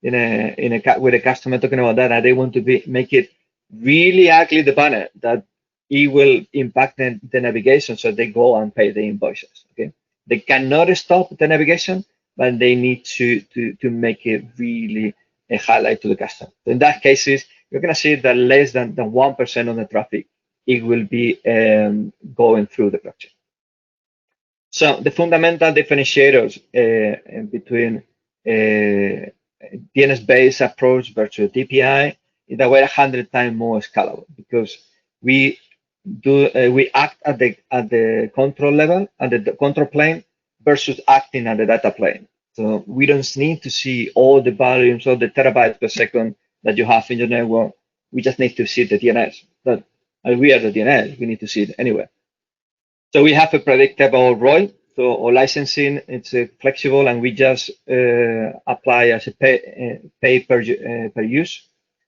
a customer talking about that, and they want to make it really ugly, the banner, that it will impact the navigation, so they go and pay the invoices. Okay, they cannot stop the navigation, but they need to make it really a highlight to the customer. So in that cases, you're going to see that less than 1% of the traffic, it will be going through the blockchain. So the fundamental differentiators between DNS-based approach versus DPI is that we're 100 times more scalable, because we act at the control level, at the control plane, versus acting at the data plane. So we don't need to see all the volumes or the terabytes per second that you have in your network. We just need to see the DNS. But we are the DNS, we need to see it anywhere. So we have a predictable ROI. So our licensing, it's flexible, and we just apply as a pay per use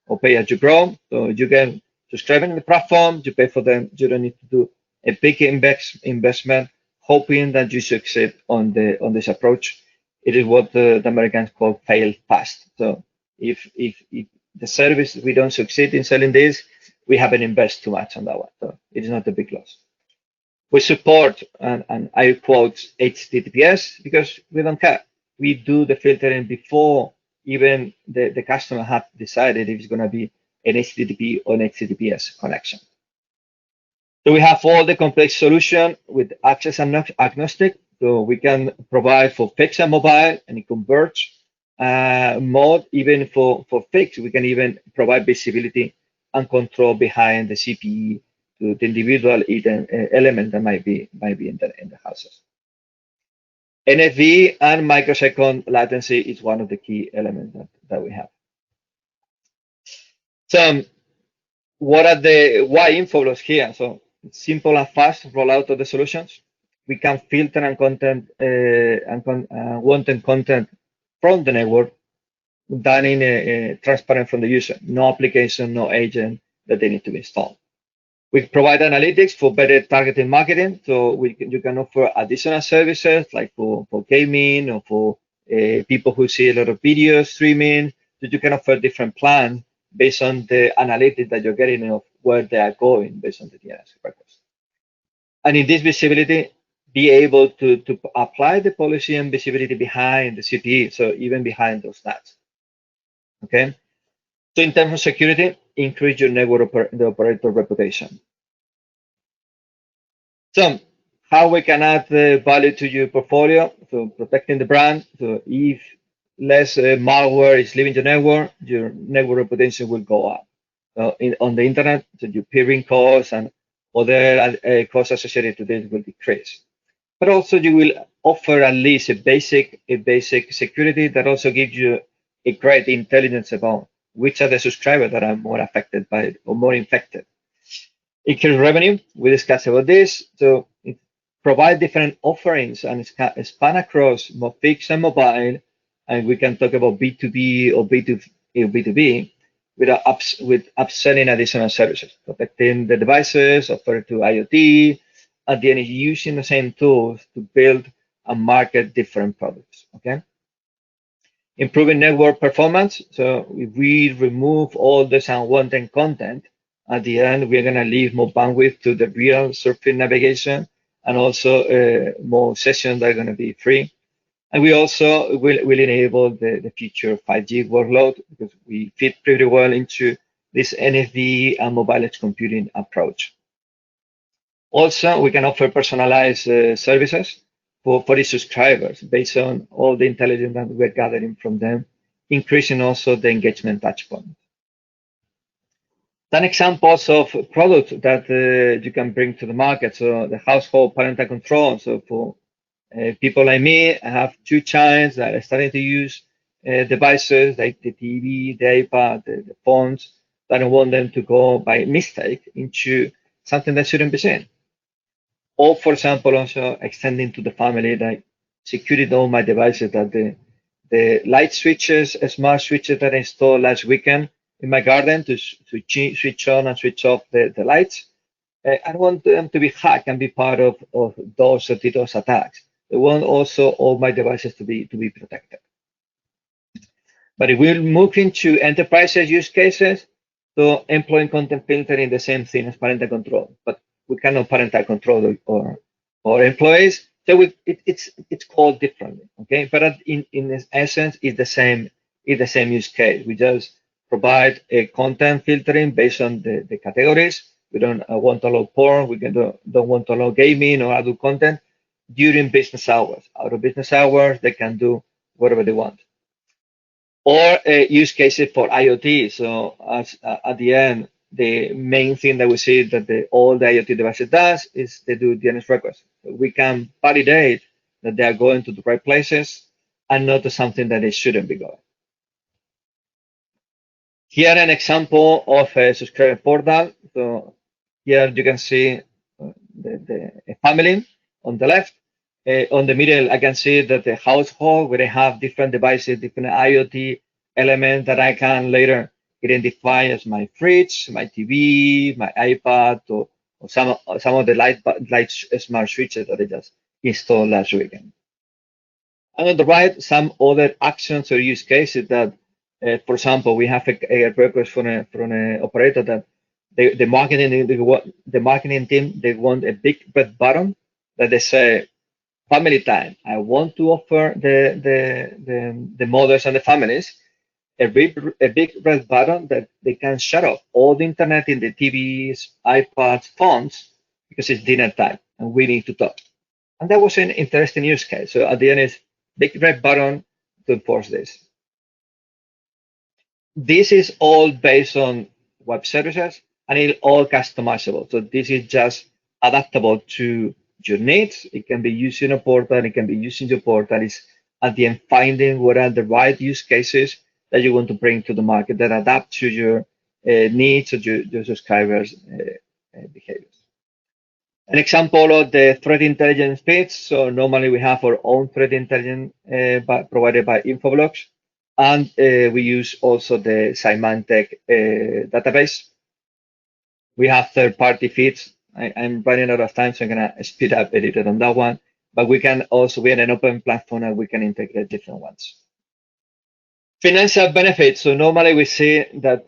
or pay as you grow. So you can subscribe in the platform, you pay for them. You don't need to do a big investment, hoping that you succeed on this approach. It is what the Americans call fail fast. So if the service, we don't succeed in selling this, we haven't invested too much on that one. So it is not a big loss. We support, and I quote, HTTPS, because we don't care. We do the filtering before even the customer have decided if it's going to be an HTTP or an HTTPS connection. So we have all the complex solution with access agnostic. So we can provide for fixed and mobile, and converge mode. Even for fixed, we can even provide visibility and control behind the CPE to the individual element that might be in the houses. NFV and microsecond latency is one of the key elements that we have. So why Infoblox here? So simple and fast rollout of the solutions. We can filter and wanted content from the network, done in a transparent from the user. No application, no agent that they need to be installed. We provide analytics for better targeted marketing. So you can offer additional services like for gaming or for people who see a lot of video streaming. So you can offer different plans based on the analytics that you're getting of where they are going based on the DNS request. And in this visibility, be able to apply the policy and visibility behind the CPE, so even behind those stats. Okay. So in terms of security, increase your network the operator reputation. So how we can add the value to your portfolio? So protecting the brand. So if less malware is leaving your network reputation will go up. On the internet, so your peering costs and other costs associated to this will decrease. But also you will offer at least a basic security that also gives you a great intelligence about which are the subscribers that are more affected by it or more infected. Increase revenue, we discussed about this. So it provide different offerings and span across more fixed and mobile, and we can talk about B2B or B2B with upselling additional services, protecting the devices, offered to IoT, at the end using the same tools to build and market different products, okay? Improving network performance. So if we remove all this unwanted content, at the end, we're gonna leave more bandwidth to the real surfing navigation and also more sessions that are gonna be free. And we also will enable the future 5G workload because we fit pretty well into this NFV and mobile edge computing approach. Also, we can offer personalized services for the subscribers based on all the intelligence that we're gathering from them, increasing also the engagement touchpoint. Some examples of products that you can bring to the market. So the household parental control. So for people like me, I have 2 children that are starting to use devices like the TV, the iPad, the phones. I don't want them to go by mistake into something that shouldn't be seen. Or, for example, also extending to the family, like securing all my devices, that the light switches, smart switches that I installed last weekend in my garden to switch on and switch off the lights. I don't want them to be hacked and be part of those DDoS attacks. I want also all my devices to be protected. But if we move into enterprise use cases, so employing content filtering, the same thing as parental control, but we cannot parental control or employees. So it's called differently, okay? But in essence, it's the same use case. We just provide a content filtering based on the categories. We don't want to allow porn. We don't want to allow gaming or adult content during business hours. Out of business hours, they can do whatever they want. Or use cases for IoT. So at the end, the main thing that we see that all the IoT devices does is they do DNS requests. We can validate that they are going to the right places and not to something that they shouldn't be going. Here an example of a subscriber portal. So here you can see a family on the left. On the middle, I can see that the household where I have different devices, different IoT elements that I can later identify as my fridge, my TV, my iPad, or some of the light smart switches that I just installed last weekend. And on the right, some other actions or use cases that, for example, we have a request from an operator that the marketing team, they want a big red button that they say, family time. I want to offer the mothers and the families a big red button that they can shut off all the internet in the TVs, iPads, phones, because it's dinner time and we need to talk. And that was an interesting use case. So at the end, it's big red button to enforce this. This is all based on web services and it's all customizable. So this is just adaptable to your needs. It can be used in a portal, it can be used in your portal. It's at the end finding what are the right use cases that you want to bring to the market that adapt to your needs or your subscribers' behaviors. An example of the threat intelligence feeds. So normally we have our own threat intelligence provided by Infoblox, and we use also the Symantec database. We have third-party feeds. I'm running out of time, so I'm gonna speed up a little on that one. But we can also, we have an open platform and we can integrate different ones. Financial benefits. So normally we see that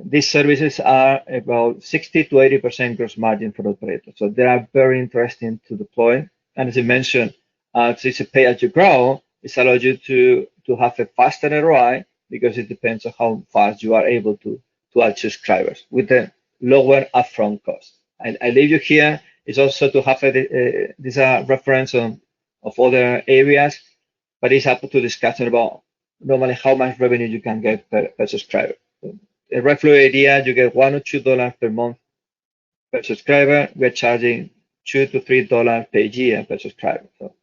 these services are about 60 to 80% gross margin for operators. So they are very interesting to deploy. And as I mentioned, it's a pay as you grow. It allows you to have a faster ROI because it depends on how fast you are able to add subscribers with the lower upfront cost. I leave you here is also to have this reference of other areas. but it's up to discussion about normally how much revenue you can get per subscriber. A roughly idea, you get $1 or $2 per month per subscriber. We're charging $2 to $3 per year per subscriber. So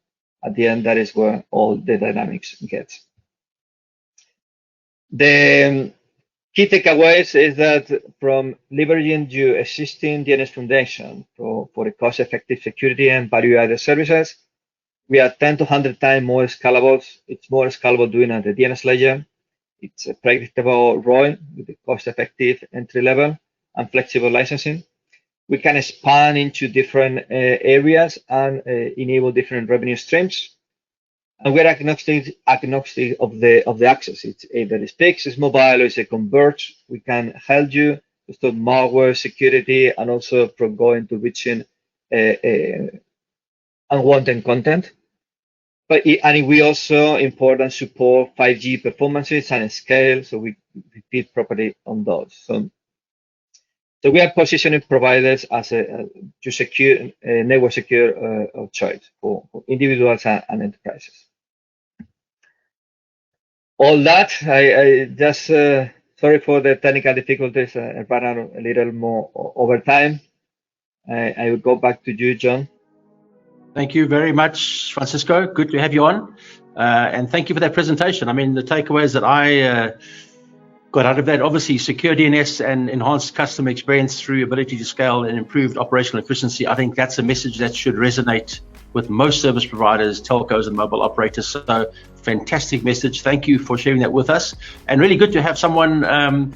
at the end, that is where all the dynamics gets. The key takeaways is that from leveraging your existing DNS foundation for a cost-effective security and value-added services, we are 10 to 100 times more scalable. It's more scalable doing at the DNS layer. It's a predictable ROI with a cost-effective entry level and flexible licensing. We can expand into different areas and enable different revenue streams. And we're agnostic of the access. It's either it's fixed, it's mobile, or it's a converge. We can help you to stop malware, security, and also from going to reaching unwanted content. And we also import and support 5G performances and scale, so we fit properly on those. So we are positioning providers as a secure network secure of choice for individuals and enterprises. All that, I just sorry for the technical difficulties. I ran out a little more over time. I will go back to you, John.
Thank you very much, Francisco. Good to have you on. And thank you for that presentation. I mean, the takeaways that I got out of that, obviously, secure DNS and enhanced customer experience through ability to scale and improved operational efficiency. I think that's a message that should resonate with most service providers, telcos, and mobile operators. So, fantastic message. Thank you for sharing that with us. And really good to have someone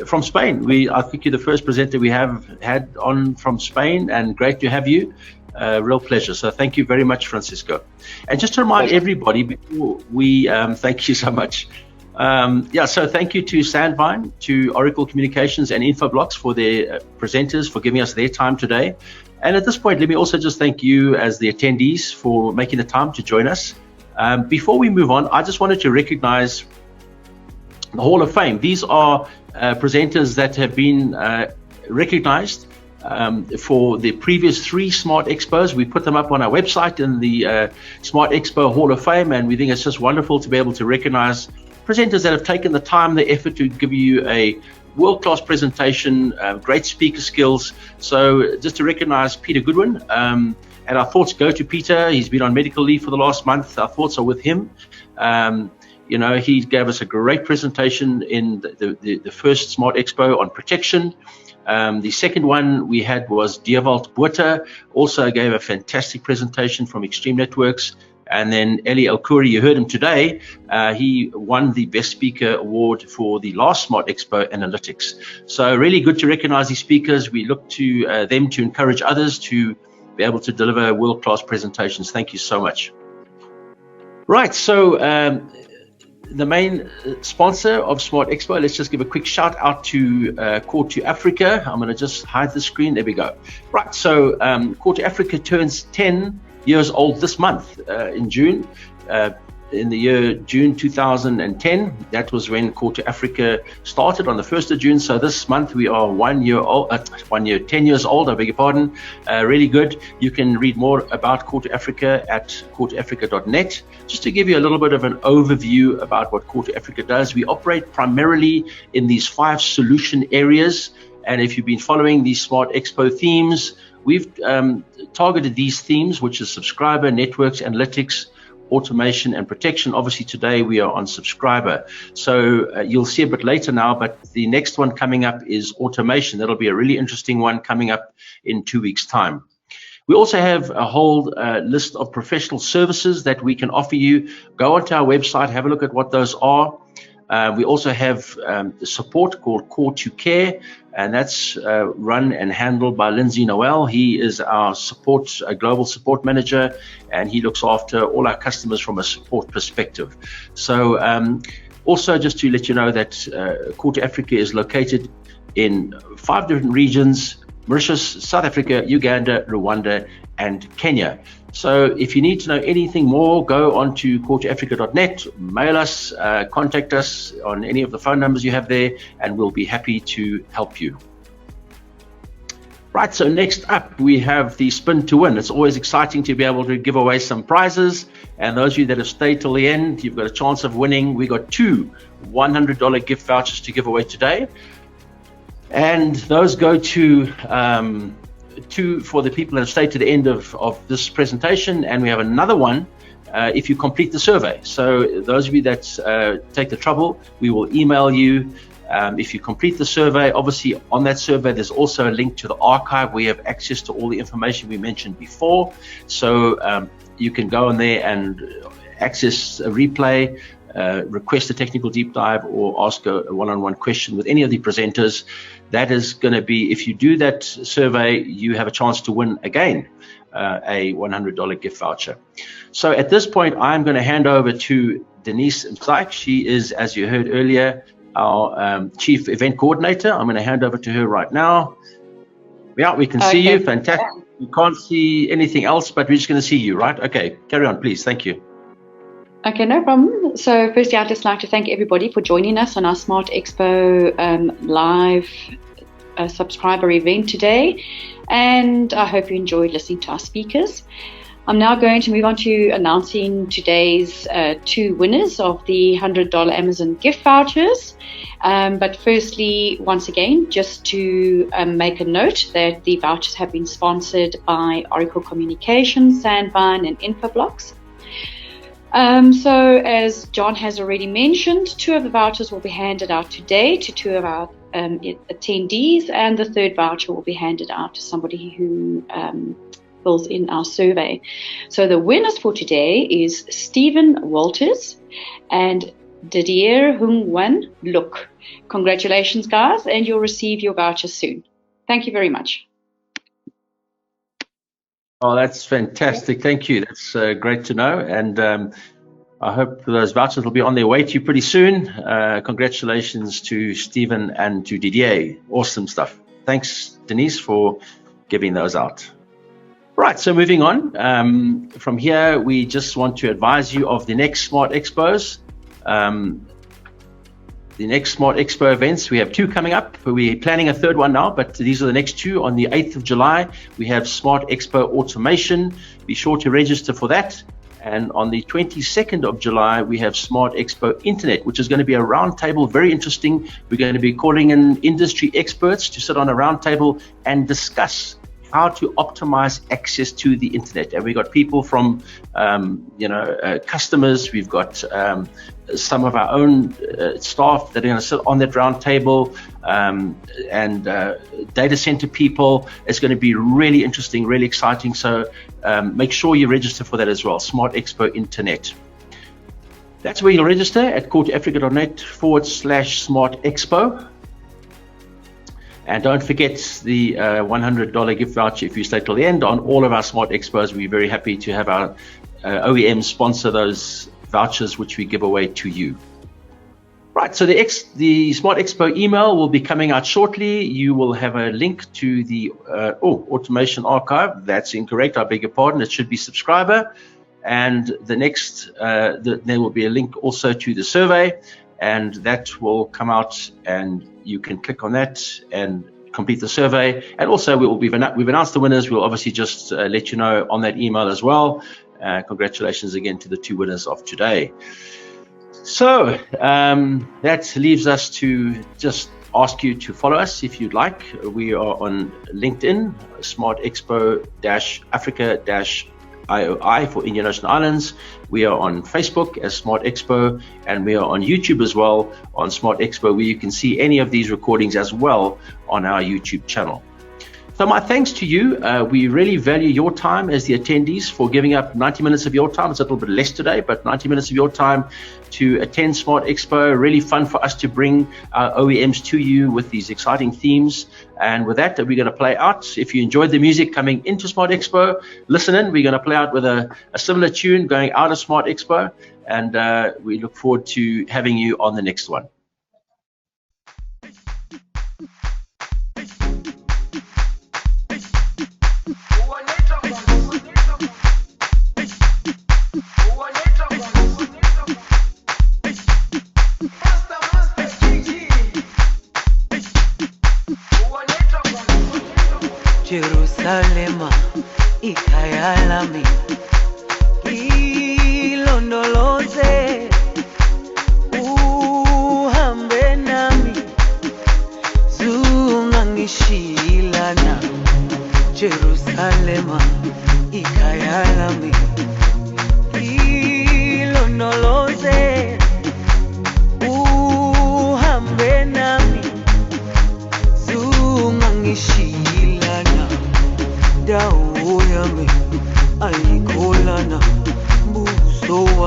from Spain. I think you're the first presenter we have had on from Spain, and great to have you. Real pleasure. So thank you very much, Francisco. And just to remind everybody before we thank you so much. So thank you to Sandvine, to Oracle Communications and Infoblox for their presenters, for giving us their time today. And at this point, let me also just thank you as the attendees for making the time to join us. Before we move on, I just wanted to recognize the Hall of Fame. These are presenters that have been recognized for the previous 3 Smart Expos. We put them up on our website in the Smart Expo Hall of Fame, and we think it's just wonderful to be able to recognize presenters that have taken the time, the effort to give you a world-class presentation, great speaker skills. So just to recognize Peter Goodwin, and our thoughts go to Peter. He's been on medical leave for the last month. Our thoughts are with him. He gave us a great presentation in the first Smart Expo on protection. The second one we had was Dewald Botha, also gave a fantastic presentation from Extreme Networks. And then Elie, you heard him today. He won the Best Speaker Award for the last Smart Expo Analytics. So really good to recognize these speakers. We look to them to encourage others to be able to deliver world-class presentations. Thank you so much. Right, so the main sponsor of Smart Expo, let's just give a quick shout out to Khourey Africa. I'm going to just hide the screen. There we go. Right, so Khourey Africa turns 10 years old this month in June. In the year June 2010, that was when Khourey Africa started on the 1st of June. So this month we are 10 years old, I beg your pardon. Really good. You can read more about Khourey Africa at khoureyafrica.net. Just to give you a little bit of an overview about what Khourey Africa does, we operate primarily in these 5 solution areas. And if you've been following these Smart Expo themes, we've targeted these themes, which is subscriber, networks, analytics, automation, and protection. Obviously, today we are on subscriber. So you'll see a bit later now, but the next one coming up is automation. That'll be a really interesting one coming up in 2 weeks' time. We also have a whole list of professional services that we can offer you. Go onto our website, have a look at what those are. We also have the support called Core to Care, and that's run and handled by Lindsay Noel. He is our global support manager, and he looks after all our customers from a support perspective. So also just to let you know that Khourey Africa is located in 5 different regions: Mauritius, South Africa, Uganda, Rwanda, and Kenya. So if you need to know anything more, go on to khoureyafrica.net, mail us, contact us on any of the phone numbers you have there, and we'll be happy to help you. Right, so next up we have the spin to win. It's always exciting to be able to give away some prizes, and those of you that have stayed till the end, you've got a chance of winning. We got 2 $100 gift vouchers to give away today, and those go to for the people that have stayed to the end of this presentation, and we have another one if you complete the survey. So those of you that take the trouble, we will email you. If you complete the survey, obviously on that survey there's also a link to the archive where you have access to all the information we mentioned before. So you can go on there and access a replay, request a technical deep dive, or ask a one-on-one question with any of the presenters. That is going to be, if you do that survey, you have a chance to win again a $100 gift voucher. So at this point, I'm going to hand over to Denise Msaik. She is, as you heard earlier, our Chief Event Coordinator. I'm going to hand over to her right now. Yeah, we can see you. Fantastic. We can't see anything else, but we're just going to see you, right? Okay, carry on, please. Thank you.
Okay, no problem. So firstly, I'd just like to thank everybody for joining us on our Smartexpo live subscriber event today. And I hope you enjoyed listening to our speakers. I'm now going to move on to announcing today's 2 winners of the $100 Amazon gift vouchers. But firstly, once again, just to make a note that the vouchers have been sponsored by Oracle Communications, Sandvine, and Infoblox. So as John has already mentioned, 2 of the vouchers will be handed out today to 2 of our attendees, and the 3rd voucher will be handed out to somebody who fills in our survey. So the winners for today is Stephen Walters and Didier Hung-Wan Look. Congratulations, guys, and you'll receive your voucher soon. Thank you very much.
Oh, that's fantastic. Thank you. That's great to know. And I hope those vouchers will be on their way to you pretty soon. Congratulations to Stephen and to Didier. Awesome stuff. Thanks, Denise, for giving those out. Right, so moving on. From here, we just want to advise you of the next Smart Expos. The next Smart Expo events, we have 2 coming up. We're planning a 3rd one now, but these are the next 2. On the 8th of July, we have Smart Expo Automation. Be sure to register for that. And on the 22nd of July, we have Smart Expo Internet, which is going to be a roundtable, very interesting. We're going to be calling in industry experts to sit on a roundtable and discuss how to optimize access to the internet. And we've got people from, customers. We've got some of our own staff that are going to sit on that round table, and data center people. It's going to be really interesting, really exciting. So make sure you register for that as well. Smart Expo Internet. That's where you'll register at coreafrica.net/Smart Expo. And don't forget the $100 gift voucher if you stay till the end on all of our Smart Expos. We're very happy to have our OEM sponsor those vouchers, which we give away to you. Right, so the Smart Expo email will be coming out shortly. You will have a link to the automation archive. That's incorrect, I beg your pardon. It should be subscriber. And the next, there will be a link also to the survey, and that will come out, and you can click on that and complete the survey. And also we've announced the winners. We'll obviously just let you know on that email as well. Congratulations again to the 2 winners of today. So that leaves us to just ask you to follow us if you'd like. We are on LinkedIn, Smart Expo-Africa-IOI for Indian Ocean Islands. We are on Facebook as Smart Expo, and we are on YouTube as well on Smart Expo, where you can see any of these recordings as well on our YouTube channel. So my thanks to you. We really value your time as the attendees for giving up 90 minutes of your time. It's a little bit less today, but 90 minutes of your time to attend Smart Expo. Really fun for us to bring our OEMs to you with these exciting themes. And with that, we're going to play out. If you enjoyed the music coming into Smart Expo, listen in. We're going to play out with a similar tune going out of Smart Expo. And we look forward to having you on the next one.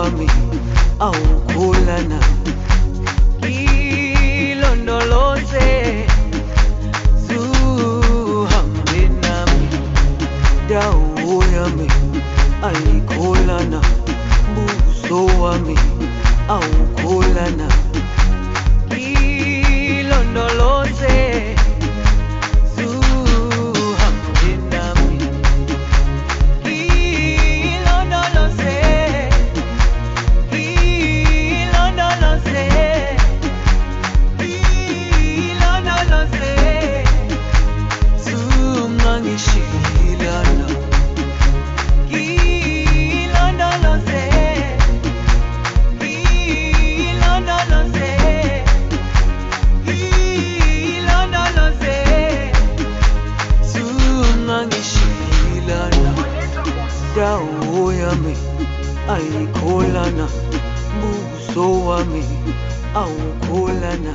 wami awukholana ilondoloze zuhambe nami dawo yami ayikholana buso wami awukholana ilondoloze zuhambe nami ilondoloze ilondoloze ilondoloze zungangishilana ilondoloze ilondoloze ilondoloze zungangishilana dawo yami ayikholana buso wami awukholana